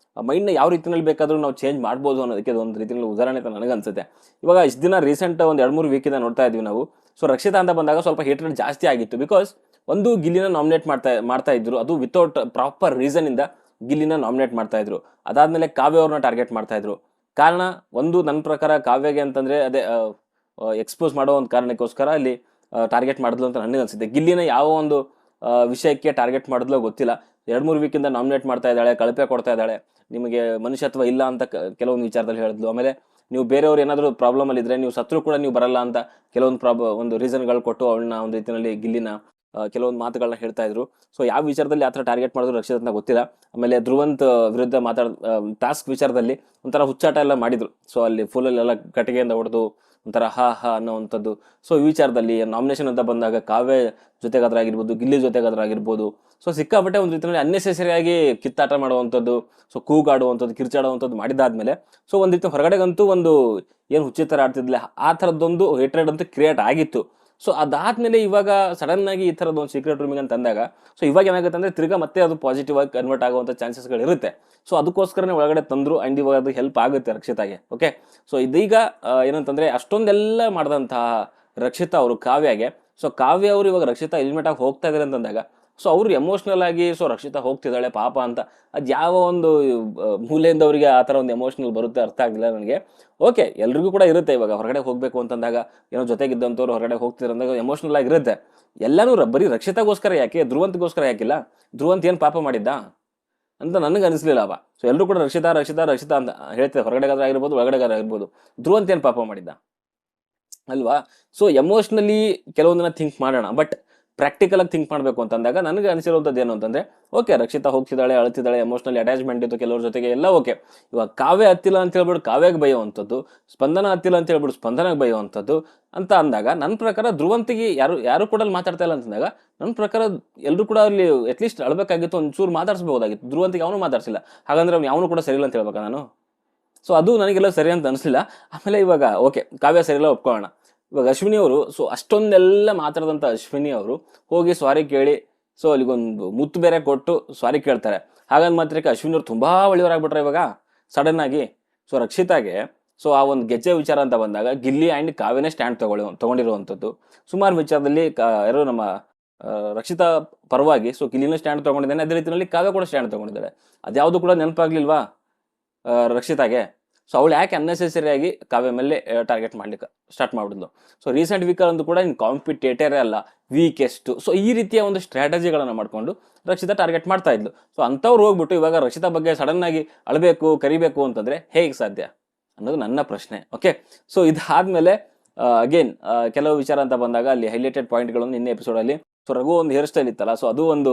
ಮೈಂಡ್ನ ಯಾವ ರೀತಿಯಲ್ಲಿ ಬೇಕಾದರೂ ನಾವು ಚೇಂಜ್ ಮಾಡ್ಬೋದು ಅನ್ನೋದಕ್ಕೆ ಒಂದು ರೀತಿಯಲ್ಲಿ ಉದಾಹರಣೆ ಅಂತ ನನಗನ್ಸುತ್ತೆ. ಇವಾಗ ಇಷ್ಟು ದಿನ ರೀಸೆಂಟ್ ಒಂದು 2-3 ವೀಕಿಂದ ನೋಡ್ತಾ ಇದ್ವಿ ನಾವು. ಸೊ ರಕ್ಷಿತಾ ಅಂತ ಬಂದಾಗ ಸ್ವಲ್ಪ ಹೇಟ್ರೇಟ್ ಜಾಸ್ತಿ ಆಗಿತ್ತು. ಬಿಕಾಸ್ ಒಂದು ಗಿಲ್ಲಿನ ನಾಮಿನೇಟ್ ಮಾಡ್ತಾ ಇದ್ರು, ಅದು ವಿತೌಟ್ ಪ್ರಾಪರ್ ರೀಸನಿಂದ ಗಿಲ್ಲಿನ ನಾಮಿನೇಟ್ ಮಾಡ್ತಾ ಇದ್ರು. ಅದಾದಮೇಲೆ ಕಾವ್ಯ ಅವ್ರನ್ನ ಟಾರ್ಗೆಟ್ ಮಾಡ್ತಾ ಇದ್ರು. ಕಾರಣ ಒಂದು ನನ್ನ ಪ್ರಕಾರ ಕಾವ್ಯಗೆ ಅಂತಂದರೆ ಅದೇ ಎಕ್ಸ್ಪೋಸ್ ಮಾಡೋ ಒಂದು ಕಾರಣಕ್ಕೋಸ್ಕರ ಅಲ್ಲಿ ಟಾರ್ಗೆಟ್ ಮಾಡಿದ್ಲು ಅಂತ ನನಗೆ ಅನಿಸುತ್ತೆ. ಗಿಲ್ಲಿನ ಯಾವ ಒಂದು ವಿಷಯಕ್ಕೆ ಟಾರ್ಗೆಟ್ ಮಾಡಿದ್ಲೋ ಗೊತ್ತಿಲ್ಲ. 2-3 ವೀಕಿಂದ ನಾಮಿನೇಟ್ ಮಾಡ್ತಾ ಇದ್ದಾಳೆ, ಕಳಪೆ ಕೊಡ್ತಾ ಇದ್ದಾಳೆ, ನಿಮಗೆ ಮನುಷ್ಯತ್ವ ಇಲ್ಲ ಅಂತ ಕೆಲವೊಂದು ವಿಚಾರದಲ್ಲಿ ಹೇಳಿದ್ಲು. ಆಮೇಲೆ ನೀವು ಬೇರೆಯವ್ರು ಏನಾದರೂ ಪ್ರಾಬ್ಲಮಲ್ಲಿ ಇದ್ದರೆ ನೀವು ಸತ್ರು ಕೂಡ ನೀವು ಬರಲ್ಲ ಅಂತ ಕೆಲವೊಂದು ಒಂದು ರೀಸನ್ಗಳು ಕೊಟ್ಟು ಅವಳನ್ನ ಒಂದು ರೀತಿಯಲ್ಲಿ ಗಿಲ್ಲಿನ ಕೆಲವೊಂದು ಮಾತುಗಳನ್ನ ಹೇಳ್ತಾ ಇದ್ರು. ಸೊ ಯಾವ ವಿಚಾರದಲ್ಲಿ ಆ ಥರ ಟಾರ್ಗೆಟ್ ಮಾಡಿದ್ರು ರಕ್ಷಿತ್ ಅಂತ ಗೊತ್ತಿಲ್ಲ. ಆಮೇಲೆ ಧ್ರುವಂತ್ ವಿರುದ್ಧ ಟಾಸ್ಕ್ ವಿಚಾರದಲ್ಲಿ ಒಂಥರ ಹುಚ್ಚಾಟ ಎಲ್ಲ ಮಾಡಿದ್ರು. ಸೊ ಅಲ್ಲಿ ಫುಲ್ಲಲ್ಲೆಲ್ಲ ಕಟ್ಟಿಗೆಯಿಂದ ಹೊಡೆದು ಒಂಥರ ಹಾ ಹಾ ಅನ್ನೋವಂಥದ್ದು. ಸೊ ಈ ವಿಚಾರದಲ್ಲಿ ನಾಮಿನೇಷನ್ ಅಂತ ಬಂದಾಗ ಕಾವ್ಯ ಜೊತೆಗಾದ್ರಾಗಿರ್ಬೋದು, ಗಿಲ್ಲಿ ಜೊತೆಗಾದ್ರಾಗಿರ್ಬೋದು, ಸೊ ಸಿಕ್ಕಾಪಟ್ಟೆ ಒಂದು ರೀತಿಯಲ್ಲಿ ಅನ್ನೆಸೆಸರಿಯಾಗಿ ಕಿತ್ತಾಟ ಮಾಡುವಂಥದ್ದು, ಸೊ ಕೂಗಾಡುವಂಥದ್ದು, ಕಿರ್ಚಾಡುವಂಥದ್ದು ಮಾಡಿದಾದ್ಮೇಲೆ ಸೊ ಒಂದು ರೀತಿ ಹೊರಗಡೆಗಂತೂ ಒಂದು ಏನು ಹುಚ್ಚಿ ಥರ ಆಡ್ತಿದ್ಲೆ ಆ ಥರದ್ದೊಂದು ಹೇಟ್ರೆಡ್ ಅಂತೂ ಕ್ರಿಯೇಟ್ ಆಗಿತ್ತು. ಸೊ ಅದಾದ್ಮೇಲೆ ಇವಾಗ ಸಡನ್ ಆಗಿ ಈ ಥರದ್ದು ಒಂದು ಸೀಕ್ರೆಟ್ ರೂಮಿಂಗ್ ಅಂತ ಅಂದಾಗ ಸೊ ಇವಾಗ ಏನಾಗುತ್ತೆ ಅಂದರೆ ತಿರ್ಗಾ ಮತ್ತೆ ಅದು ಪಾಸಿಟಿವ್ ಆಗಿ ಕನ್ವರ್ಟ್ ಆಗುವಂಥ ಚಾನ್ಸಸ್ಗಳು ಇರುತ್ತೆ. ಸೊ ಅದಕ್ಕೋಸ್ಕರನೇ ಒಳಗಡೆ ತಂದರು ಆ್ಯಂಡ್ ಇವಾಗ ಅದು ಹೆಲ್ಪ್ ಆಗುತ್ತೆ ರಕ್ಷಿತಾಗೆ. ಓಕೆ, ಸೊ ಇದೀಗ ಏನಂತಂದರೆ ಅಷ್ಟೊಂದೆಲ್ಲ ಮಾಡಿದಂತಹ ರಕ್ಷಿತಾ ಅವರು ಕಾವ್ಯಗೆ, ಸೊ ಕಾವ್ಯ ಅವರು ಇವಾಗ ರಕ್ಷಿತಾ ಎಲಿಮಿನೇಟ್ ಆಗಿ ಹೋಗ್ತಾ ಇದ್ದಾರೆ ಅಂತಂದಾಗ ಸೊ ಅವರು ಎಮೋಷ್ನಲ್ ಆಗಿ ಸೊ ರಕ್ಷಿತಾ ಹೋಗ್ತಿದ್ದಾಳೆ ಪಾಪ ಅಂತ ಅದು ಯಾವ ಒಂದು ಮೂಲೆಯಿಂದ ಅವರಿಗೆ ಆ ಥರ ಒಂದು ಎಮೋಷ್ನಲ್ ಬರುತ್ತೆ ಅರ್ಥ ಆಗಲಿಲ್ಲ ನನಗೆ. ಓಕೆ, ಎಲ್ರಿಗೂ ಕೂಡ ಇರುತ್ತೆ ಇವಾಗ ಹೊರಗಡೆ ಹೋಗಬೇಕು ಅಂತಂದಾಗ, ಏನೋ ಜೊತೆಗಿದ್ದಂಥವ್ರು ಹೊರಗಡೆ ಹೋಗ್ತಿದ್ರು ಅಂದಾಗ ಎಮೋಷ್ನಲ್ ಆಗಿರುತ್ತೆ. ಎಲ್ಲನೂ ಬರೀ ರಕ್ಷಿತಾಗೋಸ್ಕರ ಯಾಕೆ, ಧ್ರುವಂತ್ಗೋಸ್ಕರ ಯಾಕಿಲ್ಲ? ಧ್ರುವಂತ್ ಏನು ಪಾಪ ಮಾಡಿದ್ದ ಅಂತ ನನಗೆ ಅನಿಸ್ಲಿಲ್ಲ ಅವ. ಸೊ ಎಲ್ಲರೂ ಕೂಡ ರಕ್ಷಿತಾ ರಕ್ಷಿತಾ ರಕ್ಷಿತಾ ಅಂತ ಹೇಳ್ತಾರೆ, ಹೊರಗಡೆಗಾದ್ರೆ ಆಗಿರ್ಬೋದು ಒಳಗಡೆಗಾದ್ರೆ ಆಗಿರ್ಬೋದು. ಧ್ರುವಂತ್ ಏನು ಪಾಪ ಮಾಡಿದ್ದ ಅಲ್ವಾ? ಸೊ ಎಮೋಷ್ನಲಿ ಕೆಲವೊಂದನ್ನ ಥಿಂಕ್ ಮಾಡೋಣ, ಬಟ್ ಪ್ರಾಕ್ಟಿಕಲ್ ಆಗಿ ಥಿಂಕ್ ಮಾಡಬೇಕು ಅಂತಂದಾಗ ನನಗೆ ಅನಿಸಿರುವಂಥದ್ದು ಏನು ಅಂತಂದರೆ, ಓಕೆ ರಕ್ಷಿತಾ ಹೋಗ್ತಿದ್ದಾಳೆ, ಅಳ್ತಿದ್ದಾಳೆ, ಎಮೋಷ್ನಲಿ ಅಟ್ಯಾಚ್ಮೆಂಟ್ ಇತ್ತು ಕೆಲವ್ರ ಜೊತೆಗೆ ಎಲ್ಲ ಓಕೆ. ಇವಾಗ ಕಾವ್ಯ ಹತ್ತಿಲ್ಲ ಅಂತ ಹೇಳ್ಬಿಟ್ಟು ಕಾವ್ಯಗೆ ಬೈಯುವಂಥದ್ದು, ಸ್ಪಂದನ ಹತ್ತಿಲ್ಲ ಅಂತ ಹೇಳ್ಬಿಟ್ಟು ಸ್ಪಂದನಗೆ ಬೈಯುವಂಥದ್ದು ಅಂತ ಅಂದಾಗ ನನ್ನ ಪ್ರಕಾರ ಧ್ರುವಂತಿಗೆ ಯಾರು ಕೂಡ ಅಲ್ಲಿ ಮಾತಾಡ್ತಾ ಇಲ್ಲ ಅಂತಂದಾಗ ನನ್ನ ಪ್ರಕಾರ ಎಲ್ಲರೂ ಕೂಡ ಅಲ್ಲಿ ಅಟ್ಲೀಸ್ಟ್ ಅಳಬೇಕಾಗಿತ್ತು, ಒಂಚೂರು ಮಾತಾಡಿಸ್ಬೋದಾಗಿತ್ತು. ಧ್ರುವಂತಿಗೆ ಅವನು ಮಾತಾಡ್ಸಿಲ್ಲ, ಹಾಗಂದ್ರೆ ಅವ್ನು ಯಾವನು ಕೂಡ ಸರಿಯಿಲ್ಲ ಅಂತ ಹೇಳ್ಬೇಕಾ ನಾನು? ಸೊ ಅದು ನನಗೆಲ್ಲ ಸರಿ ಅಂತ ಅನಿಸ್ಲಿಲ್ಲ. ಆಮೇಲೆ ಇವಾಗ ಓಕೆ ಕಾವ್ಯ ಸರಿಯಿಲ್ಲ ಒಪ್ಕೊಳ್ಳೋಣ. ಇವಾಗ ಅಶ್ವಿನಿ ಅವರು ಸೊ ಅಷ್ಟೊಂದೆಲ್ಲ ಮಾತಾಡಿದಂಥ ಅಶ್ವಿನಿ ಅವರು ಹೋಗಿ ಸಾರಿ ಕೇಳಿ ಸೊ ಅಲ್ಲಿಗೊಂದು ಮುತ್ತು ಬೇರೆ ಕೊಟ್ಟು ಸಾರಿ ಕೇಳ್ತಾರೆ. ಹಾಗಂದ್ ಮಾತ್ರಕ್ಕೆ ಅಶ್ವಿನಿ ಅವರು ತುಂಬ ಒಳ್ಳೆಯವರಾಗ್ಬಿಟ್ರೆ ಇವಾಗ ಸಡನ್ ಆಗಿ. ಸೊ ರಕ್ಷಿತಾಗೆ ಸೊ ಆ ಒಂದು ಗೆಜ್ಜೆ ವಿಚಾರ ಅಂತ ಬಂದಾಗ ಗಿಲ್ಲಿ ಆ್ಯಂಡ್ ಕಾವ್ಯನೇ ಸ್ಟ್ಯಾಂಡ್ ತೊಗೊಂಡಿರುವಂಥದ್ದು. ಸುಮಾರು ವಿಚಾರದಲ್ಲಿ ಯಾರು ನಮ್ಮ ರಕ್ಷಿತಾ ಪರವಾಗಿ ಸೊ ಗಿಲ್ಲಿನೂ ಸ್ಟ್ಯಾಂಡ್ ತೊಗೊಂಡಿದ್ದಾನೆ, ಅದೇ ರೀತಿಯಲ್ಲಿ ಕಾವ್ಯ ಕೂಡ ಸ್ಟ್ಯಾಂಡ್ ತೊಗೊಂಡಿದ್ದಾಳೆ. ಅದ್ಯಾವುದು ಕೂಡ ನೆನಪಾಗ್ಲಿಲ್ವಾ ರಕ್ಷಿತಾಗೆ? ಸೊ ಅವಳು ಯಾಕೆ ಅನ್ನೆಸೆಸರಿಯಾಗಿ ಕಾವ್ಯ ಮೇಲೆ ಟಾರ್ಗೆಟ್ ಮಾಡ್ಲಿಕ್ಕೆ ಸ್ಟಾರ್ಟ್ ಮಾಡಿದ್ಲು? ಸೊ ರೀಸೆಂಟ್ ವೀಕಲ್ಲಂತೂ ಕೂಡ ಇನ್ನು ಕಾಂಪಿಟೇಟರೇ ಅಲ್ಲ, ವೀಕೆಸ್ಟು. ಸೊ ಈ ರೀತಿಯ ಒಂದು ಸ್ಟ್ರಾಟಜಿಗಳನ್ನು ಮಾಡಿಕೊಂಡು ರಕ್ಷಿತಾ ಟಾರ್ಗೆಟ್ ಮಾಡ್ತಾ ಇದ್ಲು. ಸೊ ಅಂಥವ್ರು ಹೋಗ್ಬಿಟ್ಟು ಇವಾಗ ರಕ್ಷಿತಾ ಬಗ್ಗೆ ಸಡನ್ನಾಗಿ ಅಳಬೇಕು ಕರಿಬೇಕು ಅಂತಂದರೆ ಹೇಗೆ ಸಾಧ್ಯ ಅನ್ನೋದು ನನ್ನ ಪ್ರಶ್ನೆ. ಓಕೆ, ಸೊ ಇದಾದಮೇಲೆ ಅಗೇನ್ ಕೆಲವು ವಿಚಾರ ಅಂತ ಬಂದಾಗ ಅಲ್ಲಿ ಹೈಲೈಟೆಡ್ ಪಾಯಿಂಟ್ಗಳನ್ನು ನಿನ್ನೆ ಎಪಿಸೋಡಲ್ಲಿ ಸೊ ರಘು ಒಂದು ಹೇರ್ ಸ್ಟೈಲ್ ಇತ್ತಲ್ಲ, ಸೊ ಅದು ಒಂದು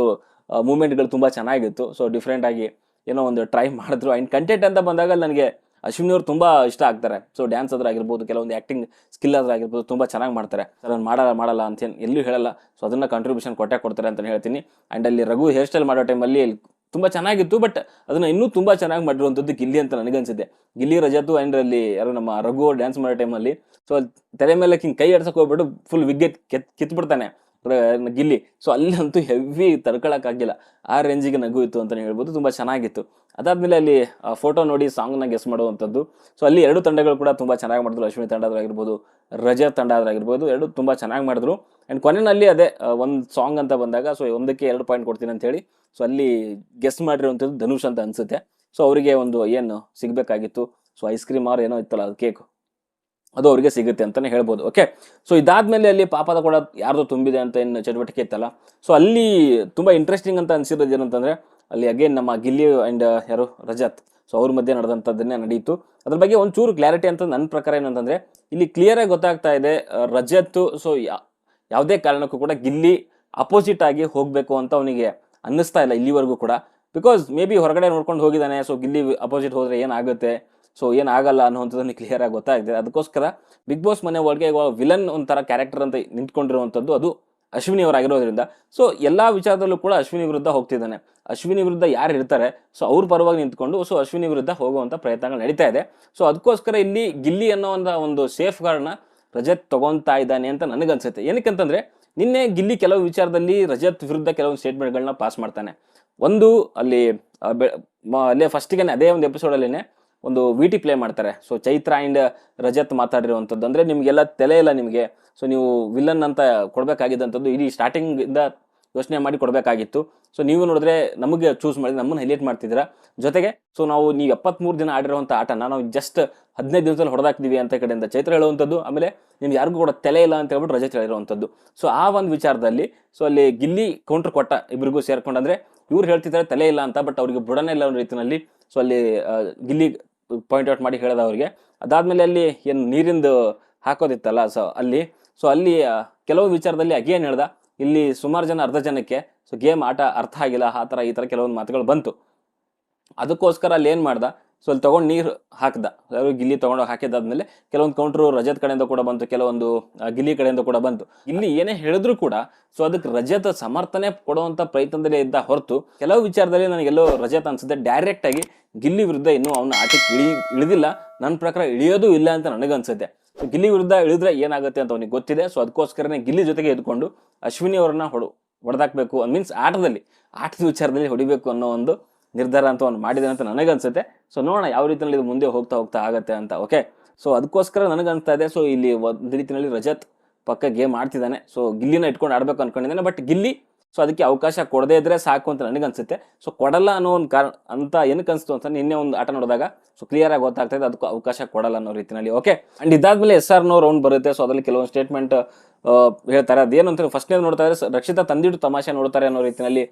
ಮೂಮೆಂಟ್ಗಳು ತುಂಬ ಚೆನ್ನಾಗಿತ್ತು. ಸೊ ಡಿಫ್ರೆಂಟ್ ಆಗಿ ಏನೋ ಒಂದು ಟ್ರೈ ಮಾಡಿದ್ರು. ಆ್ಯಂಡ್ ಕಂಟೆಂಟ್ ಅಂತ ಬಂದಾಗ ನನಗೆ ಅಶ್ವಿನಿ ಅವ್ರು ತುಂಬ ಇಷ್ಟ ಆಗ್ತಾರೆ. ಸೊ ಡ್ಯಾನ್ಸ್ ಆದ್ರೆ ಆಗಿರ್ಬೋದು, ಕೆಲವೊಂದು ಆ್ಯಕ್ಟಿಂಗ್ ಸ್ಕಿಲ್ ಆದ್ರೆ ಆಗಿರ್ಬೋದು, ತುಂಬ ಚೆನ್ನಾಗಿ ಮಾಡ್ತಾರೆ. ಸರ್ ನಾನು ಮಾಡಲ್ಲ ಅಂತ ಎಲ್ಲೂ ಹೇಳಲ್ಲ. ಸೊ ಅದನ್ನು ಕಾಂಟ್ರಿಬ್ಯೂಷನ್ ಕೊಡ್ತಾರೆ ಅಂತ ಹೇಳ್ತೀನಿ. ಆ್ಯಂಡ್ ಅಲ್ಲಿ ರಘು ಹೇರ್ ಸ್ಟೈಲ್ ಮಾಡೋ ಟೈಮಲ್ಲಿ ತುಂಬ ಚೆನ್ನಾಗಿತ್ತು, ಬಟ್ ಅದನ್ನು ಇನ್ನೂ ತುಂಬ ಚೆನ್ನಾಗಿ ಮಾಡಿರುವಂಥದ್ದು ಗಿಲ್ಲಿ ಅಂತ ನನಗನ್ಸಿದೆ. ಗಿಲ್ಲಿ ರಜತು ಆ್ಯಂಡ್ ಅಲ್ಲಿ ಯಾರು ನಮ್ಮ ರಘು ಡ್ಯಾನ್ಸ್ ಮಾಡೋ ಟೈಮಲ್ಲಿ ಸೊ ತಲೆ ಮೇಲೆ ಕೈ ಆಡ್ಸಕ್ಕೆ ಹೋಗ್ಬಿಟ್ಟು ಫುಲ್ ವಿಗ್ಗೆ ಕಿತ್ಬಿಡ್ತಾನೆ ಗಿಲ್ಲಿ. ಸೊ ಅಲ್ಲಂತೂ ಹೆವಿ ತಡ್ಕೊಳಕ್ಕಾಗಿಲ್ಲ, ಆ ರೇಂಜಿಗೆ ನಗು ಇತ್ತು ಅಂತಲೇ ಹೇಳ್ಬೋದು. ತುಂಬ ಚೆನ್ನಾಗಿತ್ತು. ಅದಾದಮೇಲೆ ಅಲ್ಲಿ ಫೋಟೋ ನೋಡಿ ಸಾಂಗ್ನ ಗೆಸ್ ಮಾಡುವಂಥದ್ದು. ಸೊ ಅಲ್ಲಿ ಎರಡು ತಂಡಗಳು ಕೂಡ ತುಂಬ ಚೆನ್ನಾಗಿ ಮಾಡಿದ್ರು. ಅಶ್ವಿನಿ ತಂಡದಾಗಿರ್ಬೋದು, ರಜತ್ ತಂಡದಾಗಿರ್ಬೋದು, ಎರಡು ತುಂಬ ಚೆನ್ನಾಗಿ ಮಾಡಿದ್ರು. ಆ್ಯಂಡ್ ಕೊನೆಯಲ್ಲಿ ಅದೇ ಒಂದು ಸಾಂಗ್ ಅಂತ ಬಂದಾಗ ಸೊ ಒಂದಕ್ಕೆ 2 ಪಾಯಿಂಟ್ ಕೊಡ್ತೀನಿ ಅಂತ ಹೇಳಿ ಸೊ ಅಲ್ಲಿ ಗೆಸ್ ಮಾಡಿರುವಂಥದ್ದು ಧನುಷ್ ಅಂತ ಅನಿಸುತ್ತೆ. ಸೊ ಅವರಿಗೆ ಒಂದು ಏನು ಸಿಗಬೇಕಾಗಿತ್ತು, ಸೊ ಐಸ್ ಕ್ರೀಮ್ ಆರ್ ಏನೋ ಇತ್ತಲ್ಲ ಅದು ಕೇಕು, ಅದು ಅವರಿಗೆ ಸಿಗುತ್ತೆ ಅಂತಲೇ ಹೇಳ್ಬೋದು. ಓಕೆ, ಸೊ ಇದಾದಮೇಲೆ ಅಲ್ಲಿ ಪಾಪದ ಕೂಡ ಯಾರ್ದು ತುಂಬಿದೆ ಅಂತ ಏನು ಚಟುವಟಿಕೆ ಇತ್ತಲ್ಲ, ಸೊ ಅಲ್ಲಿ ತುಂಬ ಇಂಟ್ರೆಸ್ಟಿಂಗ್ ಅಂತ ಅನಿಸಿರೋದು ಏನಂತಂದರೆ ಅಲ್ಲಿ ಅಗೇನ್ ನಮ್ಮ ಗಿಲ್ಲಿ ಆ್ಯಂಡ್ ಯಾರು ರಜತ್, ಸೊ ಅವ್ರ ಮಧ್ಯೆ ನಡೆದಂಥದ್ದನ್ನೇ ನಡೀತು. ಅದ್ರ ಬಗ್ಗೆ ಒಂಚೂರು ಕ್ಲಾರಿಟಿ ಅಂತ ನನ್ನ ಪ್ರಕಾರ ಏನಂತಂದರೆ ಇಲ್ಲಿ ಕ್ಲಿಯರಾಗಿ ಗೊತ್ತಾಗ್ತಾ ಇದೆ ರಜತ್ತು ಸೊ ಯಾವುದೇ ಕಾರಣಕ್ಕೂ ಕೂಡ ಗಿಲ್ಲಿ ಅಪೋಸಿಟ್ ಆಗಿ ಹೋಗಬೇಕು ಅಂತ ಅವನಿಗೆ ಅನ್ನಿಸ್ತಾ ಇಲ್ಲ ಇಲ್ಲಿವರೆಗೂ ಕೂಡ. ಬಿಕಾಸ್ ಮೇ ಬಿ ಹೊರಗಡೆ ನೋಡ್ಕೊಂಡು ಹೋಗಿದ್ದಾನೆ. ಸೊ ಗಿಲ್ಲಿ ಅಪೋಸಿಟ್ ಹೋದರೆ ಏನಾಗುತ್ತೆ, ಸೊ ಏನಾಗಲ್ಲ ಅನ್ನೋವಂಥದ್ದನ್ನು ಕ್ಲಿಯರ್ ಆಗಿ ಗೊತ್ತಾಗಿದೆ. ಅದಕ್ಕೋಸ್ಕರ ಬಿಗ್ ಬಾಸ್ ಮನೆ ಒಳಗೆ ವಿಲನ್ ಒಂಥರ ಕ್ಯಾರೆಕ್ಟರ್ ಅಂತ ನಿಂತ್ಕೊಂಡಿರುವಂಥದ್ದು ಅದು ಅಶ್ವಿನಿ ಅವರಾಗಿರೋದ್ರಿಂದ ಸೊ ಎಲ್ಲ ವಿಚಾರದಲ್ಲೂ ಕೂಡ ಅಶ್ವಿನಿ ವಿರುದ್ಧ ಹೋಗ್ತಿದ್ದಾನೆ. ಅಶ್ವಿನಿ ವಿರುದ್ಧ ಯಾರು ಇರ್ತಾರೆ ಸೊ ಅವ್ರ ಪರವಾಗಿ ನಿಂತ್ಕೊಂಡು ಸೊ ಅಶ್ವಿನಿ ವಿರುದ್ಧ ಹೋಗುವಂಥ ಪ್ರಯತ್ನಗಳು ನಡೀತಾ ಇದೆ. ಸೊ ಅದಕ್ಕೋಸ್ಕರ ಇಲ್ಲಿ ಗಿಲ್ಲಿ ಅನ್ನೋ ಒಂದು ಸೇಫ್ ಗಾರ್ಡ್ನ ರಜತ್ ತಗೊತಾ ಇದ್ದಾನೆ ಅಂತ ನನಗನ್ಸುತ್ತೆ. ಏನಕ್ಕಂತಂದರೆ ನಿನ್ನೆ ಗಿಲ್ಲಿ ಕೆಲವು ವಿಚಾರದಲ್ಲಿ ರಜತ್ ವಿರುದ್ಧ ಕೆಲವೊಂದು ಸ್ಟೇಟ್ಮೆಂಟ್ಗಳನ್ನ ಪಾಸ್ ಮಾಡ್ತಾನೆ. ಒಂದು ಅಲ್ಲಿ ಅಲ್ಲೇ ಫಸ್ಟಿಗೆ ಅದೇ ಒಂದು ಎಪಿಸೋಡಲ್ಲೇ ಒಂದು ವಿಟಿ ಪ್ಲೇ ಮಾಡ್ತಾರೆ. ಸೊ ಚೈತ್ರ ಆ್ಯಂಡ್ ರಜತ್ ಮಾತಾಡಿರುವಂಥದ್ದು ಅಂದರೆ ನಿಮಗೆಲ್ಲ ತಲೆ ಇಲ್ಲ ನಿಮಗೆ, ಸೊ ನೀವು ವಿಲನ್ ಅಂತ ಕೊಡಬೇಕಾಗಿದ್ದಂಥದ್ದು ಇಡೀ ಸ್ಟಾರ್ಟಿಂಗಿಂದ ಯೋಚನೆ ಮಾಡಿ ಕೊಡಬೇಕಾಗಿತ್ತು. ಸೊ ನೀವು ನೋಡಿದ್ರೆ ನಮಗೆ ಚೂಸ್ ಮಾಡಿ ನಮ್ಮನ್ನು ಹೈಲೈಟ್ ಮಾಡ್ತಿದ್ದೀರಾ. ಜೊತೆಗೆ ಸೊ ನೀವು 73 ದಿನ ಆಡಿರುವಂಥ ಆಟನ ನಾವು ಜಸ್ಟ್ 15 ದಿನದಲ್ಲಿ ಹೊಡೆದಾಕ್ತೀವಿ ಅಂತ ಕಡೆಯಿಂದ ಚೈತ್ರ ಹೇಳುವಂಥದ್ದು. ಆಮೇಲೆ ನಿಮ್ಗೆ ಯಾರಿಗೂ ಕೂಡ ತಲೆ ಇಲ್ಲ ಅಂತ ಹೇಳ್ಬಿಟ್ಟು ರಜತ್ ಹೇಳಿರುವಂಥದ್ದು. ಸೊ ಆ ಒಂದು ವಿಚಾರದಲ್ಲಿ ಸೊ ಅಲ್ಲಿ ಗಿಲ್ಲಿ ಕೌಂಟ್ರ್ ಕೊಟ್ಟ ಇಬ್ಬರಿಗೂ ಸೇರ್ಕೊಂಡಂದ್ರೆ ಇವ್ರು ಹೇಳ್ತಿದ್ದಾರೆ ತಲೆ ಇಲ್ಲ ಅಂತ, ಬಟ್ ಅವ್ರಿಗೆ ಬುಡನೇ ಇಲ್ಲ ಒಂದು ರೀತಿಯಲ್ಲಿ. ಸೊ ಅಲ್ಲಿ ಗಿಲ್ಲಿ ಪಾಯಿಂಟ್ ಔಟ್ ಮಾಡಿ ಹೇಳ್ದ ಅವ್ರಿಗೆ. ಅದಾದಮೇಲೆ ಅಲ್ಲಿ ಏನು ನೀರಿಂದು ಹಾಕೋದಿತ್ತಲ್ಲ, ಸೊ ಅಲ್ಲಿ ಕೆಲವು ವಿಚಾರದಲ್ಲಿ ಅಗೇನ್ ಹೇಳ್ದ, ಇಲ್ಲಿ ಸುಮಾರು ಜನ ಅರ್ಧ ಜನಕ್ಕೆ ಸೊ ಗೇಮ್ ಆಟ ಅರ್ಥ ಆಗಿಲ್ಲ, ಈ ಥರ ಕೆಲವೊಂದು ಮಾತುಗಳು ಬಂತು. ಅದಕ್ಕೋಸ್ಕರ ಅಲ್ಲಿ ಏನು ಮಾಡ್ದ, ಸೊ ಅಲ್ಲಿ ತೊಗೊಂಡು ನೀರು ಹಾಕ್ದ, ಗಿಲ್ಲಿ ತೊಗೊಂಡು ಹಾಕಿದಾದ್ಮೇಲೆ ಕೆಲವೊಂದು ಕೌಂಟ್ರು ರಜತ್ ಕಡೆಯಿಂದ ಕೂಡ ಬಂತು, ಕೆಲವೊಂದು ಗಿಲ್ಲಿ ಕಡೆಯಿಂದ ಕೂಡ ಬಂತು. ಇಲ್ಲಿ ಏನೇ ಹೇಳಿದ್ರು ಕೂಡ ಸೊ ಅದಕ್ಕೆ ರಜತ್ ಸಮರ್ಥನೆ ಕೊಡುವಂಥ ಪ್ರಯತ್ನದಲ್ಲಿ ಇದ್ದ ಹೊರತು ಕೆಲವು ವಿಚಾರದಲ್ಲಿ ನನಗೆಲ್ಲೋ ರಜತ್ ಅನ್ಸುತ್ತೆ ಡೈರೆಕ್ಟ್ ಆಗಿ ಗಿಲ್ಲಿ ವಿರುದ್ಧ ಇನ್ನೂ ಅವನ ಆಟಕ್ಕೆ ಇಳಿದಿಲ್ಲ, ನನ್ನ ಪ್ರಕಾರ ಇಳಿಯೋದು ಇಲ್ಲ ಅಂತ ನನಗನ್ಸುತ್ತೆ. ಸೊ ಗಿಲ್ಲಿ ವಿರುದ್ಧ ಇಳಿದ್ರೆ ಏನಾಗುತ್ತೆ ಅಂತ ಅವನಿಗೆ ಗೊತ್ತಿದೆ. ಸೊ ಅದಕ್ಕೋಸ್ಕರನೇ ಗಿಲ್ಲಿ ಜೊತೆಗೆ ಇದ್ಕೊಂಡು ಅಶ್ವಿನಿ ಅವರನ್ನ ಹೊಡೆದಾಕ್ಬೇಕು, ಮೀನ್ಸ್ ಆಟದ ವಿಚಾರದಲ್ಲಿ ಹೊಡಿಬೇಕು ಅನ್ನೋ ಒಂದು ನಿರ್ಧಾರ ಅಂತ ಅವ್ನು ಮಾಡಿದೆ ಅಂತ ನನಗನ್ಸುತ್ತೆ. ಸೊ ನೋಡೋಣ ಯಾವ ರೀತಿಯಲ್ಲಿ ಇದು ಮುಂದೆ ಹೋಗ್ತಾ ಆಗತ್ತೆ ಅಂತ. ಓಕೆ, ಸೊ ಅದಕ್ಕೋಸ್ಕರ ನನಗನ್ಸ್ತಾ ಇದೆ, ಸೊ ಇಲ್ಲಿ ಒಂದು ರೀತಿಯಲ್ಲಿ ರಜತ್ ಪಕ್ಕ ಗೇಮ್ ಆಡ್ತಿದ್ದಾನೆ, ಸೊ ಗಿಲ್ಲಿನ ಇಟ್ಕೊಂಡು ಆಡ್ಬೇಕು ಅನ್ಕೊಂಡಿದ್ದಾನೆ. ಬಟ್ ಗಿಲ್ಲಿ ಸೊ ಅದಕ್ಕೆ ಅವಕಾಶ ಕೊಡದೇ ಇದ್ರೆ ಸಾಕು ಅಂತ ನನಗನ್ಸುತ್ತೆ. ಸೊ ಕೊಡಲ್ಲ ಅನ್ನೋ ಒಂದು ಕಾರಣ ಅಂತ ಏನಕ್ಕೆ ಅನಿಸ್ತು ಅಂತ ನಿನ್ನೆ ಒಂದು ಆಟ ನೋಡಿದಾಗ ಸೊ ಕ್ಲಿಯರ್ ಆಗಿ ಗೊತ್ತಾಗ್ತಾ ಇದೆ, ಅದಕ್ಕೂ ಅವಕಾಶ ಕೊಡಲ್ಲ ಅನ್ನೋ ರೀತಿಯಲ್ಲಿ. ಓಕೆ, ಅಂಡ್ ಇದಾದ್ಮೇಲೆ SR ರೌಂಡ್ ಬರುತ್ತೆ. ಸೊ ಅದ್ರಲ್ಲಿ ಕೆಲವೊಂದು ಸ್ಟೇಟ್ಮೆಂಟ್ ಹೇಳ್ತಾರೆ. ಅದೇನು ಅಂತ ಫಸ್ಟ್ನೇ ನೋಡ್ತಾ ಇದ್ರೆ ರಕ್ಷಿತಾ ತಂದಿಟ್ಟು ತಮಾಷೆ ನೋಡ್ತಾರೆ ಅನ್ನೋ ರೀತಿಯಲ್ಲಿ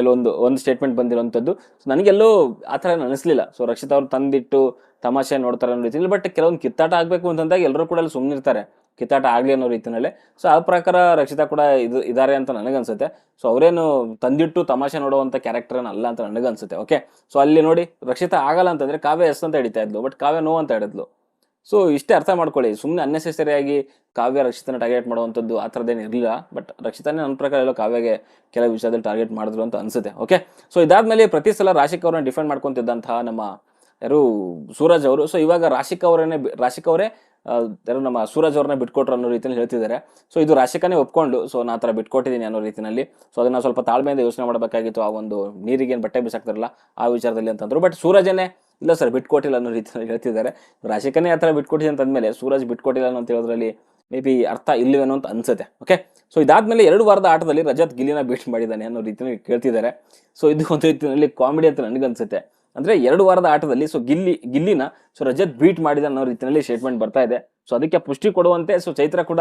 ಒಂದು ಸ್ಟೇಟ್ಮೆಂಟ್ ಬಂದಿರುವಂಥದ್ದು. ಸೊ ನನಗೆಲ್ಲೂ ಆ ಥರ ಅನಿಸ್ಲಿಲ್ಲ. ಸೊ ರಕ್ಷಿತಾ ಅವ್ರು ತಂದಿಟ್ಟು ತಮಾಷೆ ನೋಡ್ತಾರೆ ಅನ್ನೋ ರೀತಿಯಲ್ಲಿ. ಬಟ್ ಕೆಲವೊಂದು ಕಿತ್ತಾಟ ಆಗಬೇಕು ಅಂತಂದಾಗ ಎಲ್ಲರೂ ಕೂಡ ಅಲ್ಲಿ ಸುಮ್ಮನಿರ್ತಾರೆ, ಕಿತ್ತಾಟ ಆಗಲಿ ಅನ್ನೋ ರೀತಿಯಲ್ಲೇ. ಸೊ ಆ ಪ್ರಕಾರ ರಕ್ಷಿತಾ ಕೂಡ ಇದ್ದಾರೆ ಅಂತ ನನಗನ್ಸುತ್ತೆ. ಸೊ ಅವರೇನು ತಂದಿಟ್ಟು ತಮಾಷೆ ನೋಡುವಂಥ ಕ್ಯಾರೆಕ್ಟರ್ ಅಲ್ಲ ಅಂತ ನನಗನ್ಸುತ್ತೆ. ಓಕೆ, ಸೊ ಅಲ್ಲಿ ನೋಡಿ ರಕ್ಷಿತಾ ಆಗಲ್ಲ ಅಂತಂದರೆ ಕಾವ್ಯ ಎಸ್ ಅಂತ ಹಿಡಿತಾ ಇದ್ಲು, ಬಟ್ ಕಾವ್ಯ ನೋ ಅಂತ ಹೇಳಿದ್ಲು. ಸೊ ಇಷ್ಟೇ ಅರ್ಥ ಮಾಡ್ಕೊಳ್ಳಿ, ಸುಮ್ಮನೆ ಅನ್ನೆಸೆಸರಿಯಾಗಿ ಕಾವ್ಯ ರಕ್ಷಿತನ ಟಾರ್ಗೆಟ್ ಮಾಡುವಂಥದ್ದು ಆ ಥರದ್ದೇನು ಇರಲಿಲ್ಲ. ಬಟ್ ರಕ್ಷಿತಾನೇ ನನ್ನ ಪ್ರಕಾರ ಎಲ್ಲೋ ಕಾವ್ಯಗೆ ಕೆಲವು ವಿಷಯದಲ್ಲಿ ಟಾರ್ಗೆಟ್ ಮಾಡಿದ್ರು ಅಂತ ಅನಿಸುತ್ತೆ. ಓಕೆ, ಸೊ ಇದಾದ್ಮೇಲೆ ಪ್ರತಿ ಸಲ ರಾಶಿಕ್ ಅವ್ರನ್ನ ಡಿಫೆಂಡ್ ಮಾಡ್ಕೊತಿದ್ದಂತಹ ನಮ್ಮ ಯಾರು ಸೂರಜ್ ಅವರು, ಸೊ ಇವಾಗ ರಾಶಿಕ್ ಅವರೇ ಯಾರು ನಮ್ಮ ಸೂರಜ್ ಅವ್ರನ್ನ ಬಿಟ್ಕೊಟ್ರು ಅನ್ನೋ ರೀತಿಯಲ್ಲಿ ಹೇಳ್ತಿದ್ದಾರೆ. ಸೊ ಇದು ರಾಶಿಕನೇ ಒಪ್ಕೊಂಡು ಸೊ ನಾನು ಆ ಥರ ಬಿಟ್ಕೊಟ್ಟಿದ್ದೀನಿ ಅನ್ನೋ ರೀತಿಯಲ್ಲಿ. ಸೊ ಅದನ್ನ ಸ್ವಲ್ಪ ತಾಳ್ಮೆಯಿಂದ ಯೋಚನೆ ಮಾಡಬೇಕಾಗಿತ್ತು, ಆ ಒಂದು ನೀರಿಗೇನು ಬಟ್ಟೆ ಬಿಸಾಕ್ತಾರಲ್ಲ ಆ ವಿಚಾರದಲ್ಲಿ ಅಂತಂದ್ರು. ಬಟ್ ಸೂರಜನೇ ಇಲ್ಲ ಸರ್ ಬಿಟ್ಕೊಟ್ಟಿಲ್ಲ ಅನ್ನೋ ರೀತಿಯಲ್ಲಿ ಹೇಳ್ತಿದ್ದಾರೆ. ರಾಶಿಕನೇ ಆ ಥರ ಬಿಟ್ಕೊಟ್ಟಿದೆ ಅಂತಂದ್ಮೇಲೆ ಸೂರಜ್ ಬಿಟ್ಕೊಟ್ಟಿಲ್ಲ ಅಂತ ಹೇಳೋದ್ರಲ್ಲಿ ಮೇ ಬಿ ಅರ್ಥ ಇಲ್ಲವೇನೋ ಅಂತ ಅನ್ಸುತ್ತೆ. ಓಕೆ, ಸೊ ಇದಾದ್ಮೇಲೆ 2 ವಾರದ ಆಟದಲ್ಲಿ ರಜತ್ ಗಿಲ್ಲಿನ ಬೀಟ್ ಮಾಡಿದ್ದಾನೆ ಅನ್ನೋ ರೀತಿಯಲ್ಲಿ ಕೇಳ್ತಿದ್ದಾರೆ. ಸೊ ಇದು ಒಂದು ರೀತಿಯಲ್ಲಿ ಕಾಮಿಡಿ ಅಂತ ನನಗನ್ಸುತ್ತೆ. ಅಂದರೆ 2 ವಾರದ ಆಟದಲ್ಲಿ ಸೊ ಗಿಲ್ಲಿನ ಸೊ ರಜತ್ ಬೀಟ್ ಮಾಡಿದ ಅನ್ನೋ ರೀತಿಯಲ್ಲಿ ಸ್ಟೇಟ್ಮೆಂಟ್ ಬರ್ತಾ ಇದೆ. ಸೊ ಅದಕ್ಕೆ ಪುಷ್ಟಿ ಕೊಡುವಂತೆ ಸೊ ಚೈತ್ರ ಕೂಡ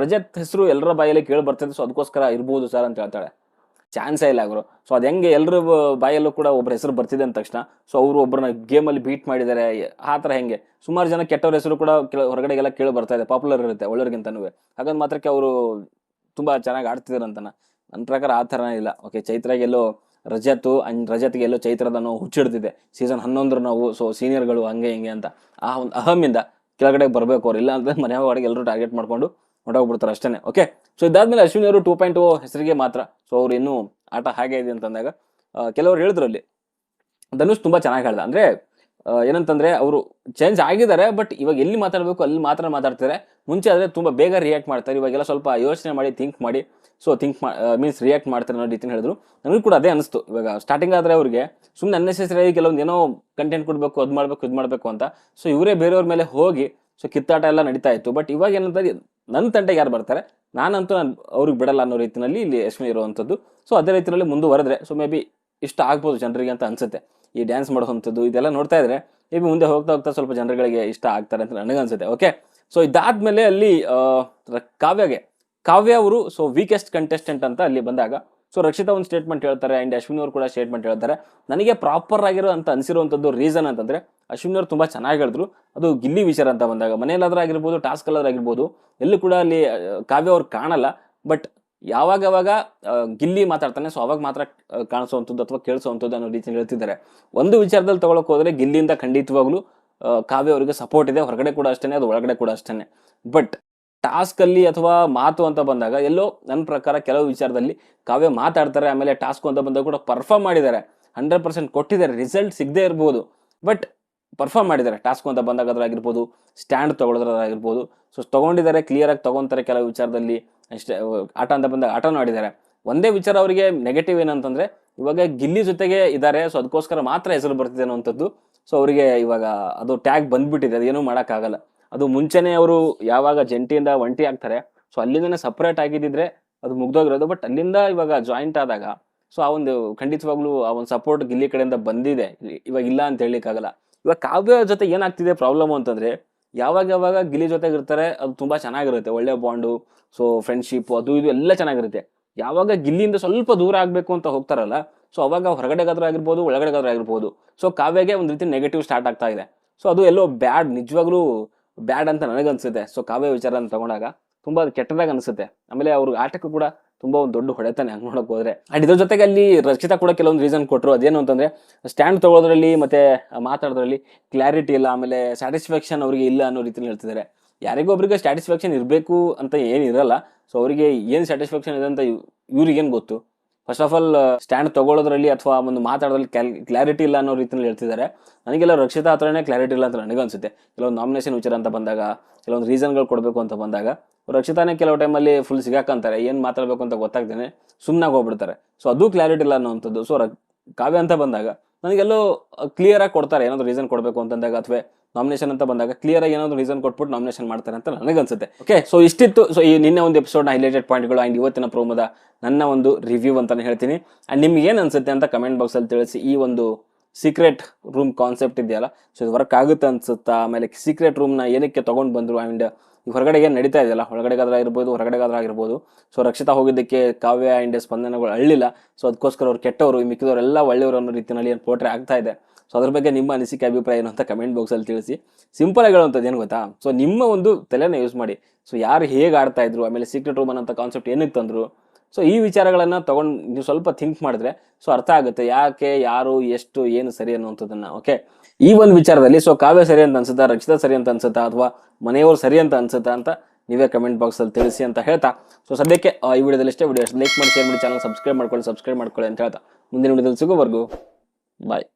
ರಜತ್ ಹೆಸರು ಎಲ್ಲರ ಬಾಯಲ್ಲಿ ಕೇಳಿ ಬರ್ತದೆ, ಸೊ ಅದಕ್ಕೋಸ್ಕರ ಇರ್ಬೋದು ಸರ್ ಅಂತ ಹೇಳ್ತಾಳೆ. ಚಾನ್ಸೇ ಇಲ್ಲ ಅವರು. ಸೊ ಅದು ಹೆಂಗೆ ಎಲ್ಲರ ಬಾಯಲ್ಲೂ ಕೂಡ ಒಬ್ಬರ ಹೆಸರು ಬರ್ತಿದೆ ಅಂದ ತಕ್ಷಣ ಸೊ ಅವರು ಒಬ್ಬರನ್ನ ಗೇಮಲ್ಲಿ ಬೀಟ್ ಮಾಡಿದ್ದಾರೆ ಆ ಥರ ಹೆಂಗೆ ಸುಮಾರು ಜನ ಕೆಟ್ಟವ್ರ ಹೆಸರು ಕೂಡ ಹೊರಗಡೆಗೆಲ್ಲ ಕೇಳಿ ಬರ್ತಾ ಇದೆ, ಪಾಪ್ಯುಲರ್ ಇರುತ್ತೆ ಒಳ್ಳೆಯವ್ರಿಗಿಂತನೂ. ಹಾಗಂತ ಮಾತ್ರಕ್ಕೆ ಅವರು ತುಂಬ ಚೆನ್ನಾಗಿ ಆಡ್ತಿದ್ದಾರೆ ಅಂತ ನನ್ನ ಪ್ರಕಾರ ಆ ಥರನೇ ಇಲ್ಲ. ಓಕೆ, ಚೈತ್ರಾಗೆಲ್ಲೋ ರಜತ್ಗೆ ಎಲ್ಲೋ ಚೈತ್ರದ ನೋವು ಹುಚ್ಚಿಡ್ತಿದೆ. ಸೀಸನ್ 11 ನಾವು ಸೊ ಸೀನಿಯರ್ಗಳು ಹಂಗೆ ಹಿಂಗೆ ಅಂತ ಆ ಒಂದು ಅಹಮಿಂದ ಕೆಳಗಡೆ ಬರಬೇಕು ಅವ್ರು, ಇಲ್ಲ ಅಂತ ಮನೆ ಒಳಗೆ ಎಲ್ಲರೂ ಟಾರ್ಗೆಟ್ ಮಾಡ್ಕೊಂಡು ಹೊರಟೋಗ್ಬಿಡ್ತಾರೆ ಅಷ್ಟೇ. ಓಕೆ, ಸೊ ಇದಾದ್ಮೇಲೆ ಅಶ್ವಿನಿ ಅವರು 2.0 ಹೆಸರಿಗೆ ಮಾತ್ರ ಸೊ ಅವ್ರು ಇನ್ನೂ ಆಟ ಹಾಗೆ ಇದೆ ಅಂತಂದಾಗ ಕೆಲವರು ಹೇಳಿದ್ರು ಅಲ್ಲಿ ಧನುಷ್ ತುಂಬ ಚೆನ್ನಾಗಿ ಹೇಳ್ದ. ಅಂದರೆ ಏನಂತಂದರೆ ಅವರು ಚೇಂಜ್ ಆಗಿದ್ದಾರೆ, ಬಟ್ ಇವಾಗ ಎಲ್ಲಿ ಮಾತಾಡಬೇಕು ಅಲ್ಲಿ ಮಾತ್ರ ಮಾತಾಡ್ತಾರೆ. ಮುಂಚೆ ಆದರೆ ತುಂಬ ಬೇಗ ರಿಯಾಕ್ಟ್ ಮಾಡ್ತಾರೆ, ಇವಾಗೆಲ್ಲ ಸ್ವಲ್ಪ ಯೋಚನೆ ಮಾಡಿ ಥಿಂಕ್ ಮಾಡಿ ಮೀನ್ಸ್ ರಿಯಾಕ್ಟ್ ಮಾಡ್ತಾರೆ ಅನ್ನೋ ರೀತಿನ ಹೇಳಿದ್ರು. ನನಗೂ ಕೂಡ ಅದೇ ಅನಿಸ್ತು. ಇವಾಗ ಸ್ಟಾರ್ಟಿಂಗ್ ಆದರೆ ಅವ್ರಿಗೆ ಸುಮ್ಮನೆ ಅನ್ನೆಸೆಸರಿಯಾಗಿ ಕೆಲವೊಂದು ಏನೋ ಕಂಟೆಂಟ್ ಕೊಡಬೇಕು, ಅದು ಮಾಡಬೇಕು ಇದು ಮಾಡಬೇಕು ಅಂತ ಸೊ ಇವರೇ ಬೇರೆಯವ್ರ ಮೇಲೆ ಹೋಗಿ ಸೊ ಕಿತ್ತಾಟ ಎಲ್ಲ ನಡೀತಾ ಇತ್ತು. ಬಟ್ ಇವಾಗ ಏನಂತಾರೆ ನನ್ನ ತಂಟೆಗೆ ಯಾರು ಬರ್ತಾರೆ ನಾನಂತೂ ಅವ್ರಿಗೆ ಬಿಡಲ್ಲ ಅನ್ನೋ ರೀತಿಯಲ್ಲಿ ಇಲ್ಲಿ ಅಶ್ವಿನಿ ಇರುವಂಥದ್ದು. ಸೊ ಅದೇ ರೀತಿಯಲ್ಲಿ ಮುಂದುವರೆದ್ರೆ ಸೊ ಮೇ ಬಿ ಇಷ್ಟ ಆಗ್ಬೋದು ಜನರಿಗೆ ಅಂತ ಅನ್ಸುತ್ತೆ. ಈ ಡ್ಯಾನ್ಸ್ ಮಾಡುವಂಥದ್ದು ಇದೆಲ್ಲ ನೋಡ್ತಾ ಇದ್ರೆ ಮೇ ಬಿ ಮುಂದೆ ಹೋಗ್ತಾ ಸ್ವಲ್ಪ ಜನರುಗಳಿಗೆ ಇಷ್ಟ ಆಗ್ತಾರೆ ಅಂತ ನನಗನ್ಸುತ್ತೆ. ಓಕೆ, ಸೊ ಇದಾದ್ಮೇಲೆ ಅಲ್ಲಿ ಕಾವ್ಯ ಅವರು ಸೊ ವೀಕೆಸ್ಟ್ ಕಂಟೆಸ್ಟೆಂಟ್ ಅಂತ ಅಲ್ಲಿ ಬಂದಾಗ ಸೊ ರಕ್ಷಿತಾ ಒಂದು ಸ್ಟೇಟ್ಮೆಂಟ್ ಹೇಳ್ತಾರೆ ಆ್ಯಂಡ್ ಅಶ್ವಿನಿ ಅವರು ಕೂಡ ಸ್ಟೇಟ್ಮೆಂಟ್ ಹೇಳ್ತಾರೆ. ನನಗೆ ಪ್ರಾಪರ್ ಆಗಿರೋ ಅಂತ ಅನಿಸಿರುವಂಥದ್ದು ರೀಸನ್ ಅಂತಂದರೆ ಅಶ್ವಿನಿ ಅವರು ತುಂಬ ಚೆನ್ನಾಗಿ ಹೇಳಿದ್ರು. ಅದು ಗಿಲ್ಲಿ ವಿಚಾರ ಅಂತ ಬಂದಾಗ ಮನೆಯಲ್ಲಾದ್ರೂ ಆಗಿರ್ಬೋದು, ಟಾಸ್ಕಲ್ಲಾದ್ರೂ ಆಗಿರ್ಬೋದು, ಎಲ್ಲೂ ಕೂಡ ಅಲ್ಲಿ ಕಾವ್ಯ ಅವ್ರು ಕಾಣಲ್ಲ. ಬಟ್ ಯಾವಾಗ ಗಿಲ್ಲಿ ಮಾತಾಡ್ತಾನೆ ಸೊ ಅವಾಗ ಮಾತ್ರ ಕಾಣಿಸುವಂಥದ್ದು ಅಥವಾ ಕೇಳಿಸುವಂಥದ್ದು ಅನ್ನೋ ರೀತಿಯಲ್ಲಿ ಹೇಳ್ತಿದ್ದಾರೆ. ಒಂದು ವಿಚಾರದಲ್ಲಿ ತೊಗೊಳಕ್ಕೆ ಹೋದರೆ ಗಿಲ್ಲಿಯಿಂದ ಖಂಡಿತವಾಗ್ಲೂ ಕಾವ್ಯ ಅವರಿಗೆ ಸಪೋರ್ಟ್ ಇದೆ, ಹೊರಗಡೆ ಕೂಡ ಅಷ್ಟೇ, ಅದು ಒಳಗಡೆ ಕೂಡ ಅಷ್ಟೇ. ಬಟ್ ಟಾಸ್ಕಲ್ಲಿ ಅಥವಾ ಮಾತು ಅಂತ ಬಂದಾಗ ಎಲ್ಲೋ ನನ್ನ ಪ್ರಕಾರ ಕೆಲವು ವಿಚಾರದಲ್ಲಿ ಕಾವ್ಯ ಮಾತಾಡ್ತಾರೆ, ಆಮೇಲೆ ಟಾಸ್ಕು ಅಂತ ಬಂದಾಗ ಕೂಡ ಪರ್ಫಾರ್ಮ್ ಮಾಡಿದ್ದಾರೆ, 100% ಕೊಟ್ಟಿದ್ದಾರೆ. ರಿಸಲ್ಟ್ ಸಿಗದೇ ಇರ್ಬೋದು, ಬಟ್ ಪರ್ಫಾರ್ಮ್ ಮಾಡಿದ್ದಾರೆ. ಟಾಸ್ಕು ಅಂತ ಬಂದಾಗ ಅದ್ರಾಗಿರ್ಬೋದು, ಸ್ಟ್ಯಾಂಡ್ ತೊಗೊಳೋದ್ರಾಗಿರ್ಬೋದು, ಸೊ ತೊಗೊಂಡಿದ್ದಾರೆ, ಕ್ಲಿಯರಾಗಿ ತೊಗೊತಾರೆ. ಕೆಲವು ವಿಚಾರದಲ್ಲಿ ಅಷ್ಟೇ ಆಟ ಅಂತ ಬಂದಾಗ ಆಟನೂ ಆಡಿದ್ದಾರೆ. ಒಂದೇ ವಿಚಾರ ಅವರಿಗೆ ನೆಗೆಟಿವ್ ಏನಂತಂದರೆ ಇವಾಗ ಗಿಲ್ಲಿ ಜೊತೆಗೆ ಇದ್ದಾರೆ, ಸೊ ಅದಕ್ಕೋಸ್ಕರ ಮಾತ್ರ ಹೆಸರು ಬರ್ತಿದೆ ಅನ್ನೋವಂಥದ್ದು. ಸೊ ಅವರಿಗೆ ಇವಾಗ ಅದು ಟ್ಯಾಗ್ ಬಂದ್ಬಿಟ್ಟಿದೆ, ಅದೇನೂ ಮಾಡೋಕ್ಕಾಗಲ್ಲ. ಅದು ಮುಂಚೆನೇ ಅವರು ಯಾವಾಗ ಜಂಟಿಯಿಂದ ಒಂಟಿ ಆಗ್ತಾರೆ ಸೊ ಅಲ್ಲಿಂದನೇ ಸಪ್ರೇಟ್ ಆಗಿದ್ದಿದ್ರೆ ಅದು ಮುಗ್ದೋಗಿರೋದು. ಬಟ್ ಅಲ್ಲಿಂದ ಇವಾಗ ಜಾಯಿಂಟ್ ಆದಾಗ ಸೊ ಆ ಒಂದು ಖಂಡಿತವಾಗ್ಲೂ ಆ ಒಂದು ಸಪೋರ್ಟ್ ಗಿಲ್ಲಿ ಕಡೆಯಿಂದ ಬಂದಿದೆ, ಇವಾಗ ಇಲ್ಲ ಅಂತ ಹೇಳಲಿಕ್ಕಾಗಲ್ಲ. ಇವಾಗ ಕಾವ್ಯ ಜೊತೆ ಏನಾಗ್ತಿದೆ ಪ್ರಾಬ್ಲಮ್ ಅಂತಂದರೆ ಯಾವಾಗ ಗಿಲ್ಲಿ ಜೊತೆಗೆ ಇರ್ತಾರೆ ಅದು ತುಂಬ ಚೆನ್ನಾಗಿರುತ್ತೆ, ಒಳ್ಳೆ ಬಾಂಡು, ಸೊ ಫ್ರೆಂಡ್ಶಿಪ್ ಅದು ಇದು ಎಲ್ಲ ಚೆನ್ನಾಗಿರುತ್ತೆ. ಯಾವಾಗ ಗಿಲ್ಲಿಯಿಂದ ಸ್ವಲ್ಪ ದೂರ ಆಗಬೇಕು ಅಂತ ಹೋಗ್ತಾರಲ್ಲ ಸೊ ಅವಾಗ ಹೊರಗಡೆಗಾದ್ರೂ ಆಗಿರ್ಬೋದು, ಒಳಗಡೆಗಾದ್ರೂ ಆಗಿರ್ಬೋದು, ಸೊ ಕಾವ್ಯಗೆ ಒಂದು ರೀತಿ ನೆಗೆಟಿವ್ ಸ್ಟಾರ್ಟ್ ಆಗ್ತಾ ಇದೆ. ಸೊ ಅದು ಎಲ್ಲೋ ಬ್ಯಾಡ್, ನಿಜವಾಗ್ಲೂ ಬ್ಯಾಡ್ ಅಂತ ನನಗನ್ಸುತ್ತೆ. ಸೊ ಕಾವ್ಯ ವಿಚಾರ ತಗೊಂಡಾಗ ತುಂಬಾ ಕೆಟ್ಟದಾಗ ಅನ್ಸುತ್ತೆ. ಆಮೇಲೆ ಅವ್ರ ಆಟಕ್ಕೂ ಕೂಡ ತುಂಬಾ ಒಂದು ದೊಡ್ಡ ಹೊಡೆತಾನೆ ಹಂಗ್ ನೋಡಕ್ ಹೋದ್ರೆ. ಅಂಡ್ ಇದ್ರ ಜೊತೆಗೆ ಅಲ್ಲಿ ರಕ್ಷಿತಾ ಕೂಡ ಕೆಲವೊಂದು ರೀಸನ್ ಕೊಟ್ಟರು. ಅದೇನು ಅಂತಂದ್ರೆ ಸ್ಟ್ಯಾಂಡ್ ತಗೊಳ್ಳೋದ್ರಲ್ಲಿ ಮತ್ತೆ ಮಾತಾಡೋದ್ರಲ್ಲಿ ಕ್ಲಾರಿಟಿ ಇಲ್ಲ, ಆಮೇಲೆ ಸ್ಯಾಟಿಸ್ಫ್ಯಾಕ್ಷನ್ ಅವ್ರಿಗೆ ಇಲ್ಲ ಅನ್ನೋ ರೀತಿಯಲ್ಲಿ ಹೇಳ್ತಿದ್ದಾರೆ. ಯಾರಿಗೋ ಒಬ್ರಿಗೆ ಸ್ಯಾಟಿಸ್ಫ್ಯಾಕ್ಷನ್ ಇರಬೇಕು ಅಂತ ಏನಿರಲ್ಲ. ಸೊ ಅವರಿಗೆ ಏನು ಸ್ಯಾಟಿಸ್ಫ್ಯಾಕ್ಷನ್ ಇದೆ ಅಂತ ಇವ್ರಿಗೇನು ಗೊತ್ತು. ಫಸ್ಟ್ ಆಫ್ ಆಲ್ ಸ್ಟ್ಯಾಂಡ್ ತಗೊಳ್ಳೋದ್ರಲ್ಲಿ ಅಥವಾ ಒಂದು ಮಾತಾಡೋದ್ರಲ್ಲಿ ಕ್ಲಾರಿಟಿ ಇಲ್ಲ ಅನ್ನೋ ರೀತಿಯಲ್ಲಿ ಹೇಳ್ತಿದ್ದಾರೆ. ನನಗೆಲ್ಲ ರಕ್ಷಿತಾ ಹತ್ರನೇ ಕ್ಲಾರಿಟಿ ಇಲ್ಲ ಅಂತ ನನಗನ್ಸುತ್ತೆ. ಕೆಲವೊಂದು ನಾಮಿನೇಷನ್ ವಿಚಾರ ಅಂತ ಬಂದಾಗ, ಕೆಲವೊಂದು ರೀಸನ್ಗಳು ಕೊಡಬೇಕು ಅಂತ ಬಂದಾಗ ರಕ್ಷಿತಾನೇ ಕೆಲವು ಟೈಮಲ್ಲಿ ಫುಲ್ ಸಿಗಾಕಂತಾರೆ, ಏನು ಮಾತಾಡಬೇಕು ಅಂತ ಗೊತ್ತಾಗ್ದೇನೆ ಸುಮ್ಮನಾಗಿ ಹೋಗ್ಬಿಡ್ತಾರೆ. ಸೊ ಅದು ಕ್ಲಾರಿಟಿ ಇಲ್ಲ ಅನ್ನೋವಂಥದ್ದು. ಸೊ ಕಾವ್ಯ ಅಂತ ಬಂದಾಗ ನನಗೆಲ್ಲೋ ಕ್ಲಿಯರ್ ಆಗಿ ಕೊಡ್ತಾರೆ, ಏನಾದ್ರು ರೀಸನ್ ಕೊಡಬೇಕು ಅಂತಂದಾಗ ಅಥವಾ ನಾಮಿನೇಷನ್ ಅಂತ ಬಂದಾಗ ಕ್ಲಿಯರ್ ಆಗಿ ಏನಾದ್ರು ರೀಸನ್ ಕೊಟ್ಬಿಟ್ಟು ನಾಮಿನೇಷನ್ ಮಾಡ್ತಾರೆ ಅಂತ ನನಗನ್ಸುತ್ತೆ. ಓಕೆ, ಸೊ ಇಷ್ಟಿತ್ತು. ಸೊ ಈ ನಿನ್ನೆ ಒಂದು ಎಪಿಸೋಡ್ನ ಹೈಲೈಟೆಡ್ ಪಾಯಿಂಟ್ಗಳು ಆ್ಯಂಡ್ ಇವತ್ತಿನ ಪ್ರೋಮೋದ ನನ್ನ ಒಂದು ರಿವ್ಯೂ ಅಂತಾನೆ ಹೇಳ್ತೀನಿ. ಆ್ಯಂಡ್ ನಿಮ್ಗೆ ಏನು ಅನ್ಸುತ್ತೆ ಅಂತ ಕಮೆಂಟ್ ಬಾಕ್ಸಲ್ಲಿ ತಿಳಿಸಿ. ಈ ಒಂದು ಸೀಕ್ರೆಟ್ ರೂಮ್ ಕಾನ್ಸೆಪ್ಟ್ ಇದೆಯಲ್ಲ, ಸೊ ಇದು ವರ್ಕ್ ಆಗುತ್ತೆ ಅನ್ಸುತ್ತಾ? ಆಮೇಲೆ ಸೀಕ್ರೆಟ್ ರೂಮ್ನ ಏನಕ್ಕೆ ತೊಗೊಂಡು ಬಂದರು? ಆ್ಯಂಡ್ ಹೊರಗಡೆ ಏನು ನಡೀತಾ ಇದೆಯಲ್ಲ, ಒಳಗಡೆಗಾದ್ರೆ ಆಗಿರ್ಬೋದು ಹೊರಗಡೆಗಾದ್ರೆ ಆಗಿರ್ಬೋದು, ಸೊ ರಕ್ಷಿತಾ ಹೋಗಿದ್ದಕ್ಕೆ ಕಾವ್ಯ ಆ್ಯಂಡ್ ಸ್ಪಂದನಗಳು ಅಳ್ಳಿಲ್ಲ. ಸೊ ಅದಕ್ಕೋಸ್ಕರ ಅವ್ರು ಕೆಟ್ಟವರು, ಮಿಕ್ಕಿದವರೆಲ್ಲ ಒಳ್ಳೆಯವರು ಅನ್ನೋ ರೀತಿಯಲ್ಲಿ ಏನು ಪೋಟ್ರೆ ಆಗ್ತಾ ಇದೆ. ಸೊ ಅದ್ರ ಬಗ್ಗೆ ನಿಮ್ಮ ಅನಿಸಿಕೆ ಅಭಿಪ್ರಾಯ ಏನು ಅಂತ ಕಮೆಂಟ್ ಬಾಕ್ಸಲ್ಲಿ ತಿಳಿಸಿ. ಸಿಂಪಲ್ ಆಗಿ ಹೇಳುವಂಥದ್ದು ಏನು ಗೊತ್ತಾ, ಸೊ ನಿಮ್ಮ ಒಂದು ತಲೆನ ಯೂಸ್ ಮಾಡಿ. ಸೊ ಯಾರು ಹೇಗೆ ಆಡ್ತಾ ಇದ್ರು, ಆಮೇಲೆ ಸೀಕ್ರೆಟ್ ರೂಮ್ ಅನ್ನೋಂಥ ಕಾನ್ಸೆಪ್ಟ್ ಏನಕ್ಕೆ ತಂದರು, ಸೊ ಈ ವಿಚಾರಗಳನ್ನು ತೊಗೊಂಡು ನೀವು ಸ್ವಲ್ಪ ಥಿಂಕ್ ಮಾಡಿದ್ರೆ ಸೊ ಅರ್ಥ ಆಗುತ್ತೆ ಯಾಕೆ, ಯಾರು, ಎಷ್ಟು, ಏನು ಸರಿ ಅನ್ನುವಂಥದ್ದನ್ನು. ಓಕೆ, ಈ ಒಂದು ವಿಚಾರದಲ್ಲಿ ಸೊ ಕಾವ್ಯ ಸರಿ ಅಂತ ಅನ್ಸುತ್ತಾ, ರಕ್ಷಿತಾ ಸರಿ ಅಂತ ಅನ್ಸುತ್ತಾ, ಅಥವಾ ಮನೆಯವರು ಸರಿ ಅಂತ ಅನ್ಸುತ್ತಾ ಅಂತ ನೀವೇ ಕಮೆಂಟ್ ಬಾಕ್ಸಲ್ಲಿ ತಿಳಿಸಿ ಅಂತ ಹೇಳ್ತಾ, ಸೊ ಸದ್ಯಕ್ಕೆ ಈ ವಿಡಿಯೋದಲ್ಲಿ ಇಷ್ಟೇ. ವಿಡಿಯೋ ಲೈಕ್ ಮಾಡಿ, ಶೇರ್ ಮಾಡಿ, ಚಾನಲ್ ಸಬ್ಸ್ಕ್ರೈಬ್ ಮಾಡ್ಕೊಳ್ಳಿ ಅಂತ ಹೇಳ್ತಾ ಮುಂದಿನ ವಿಡಿಯೋದಲ್ಲಿ ಸಿಗೋವರೆಗೂ ಬಾಯ್.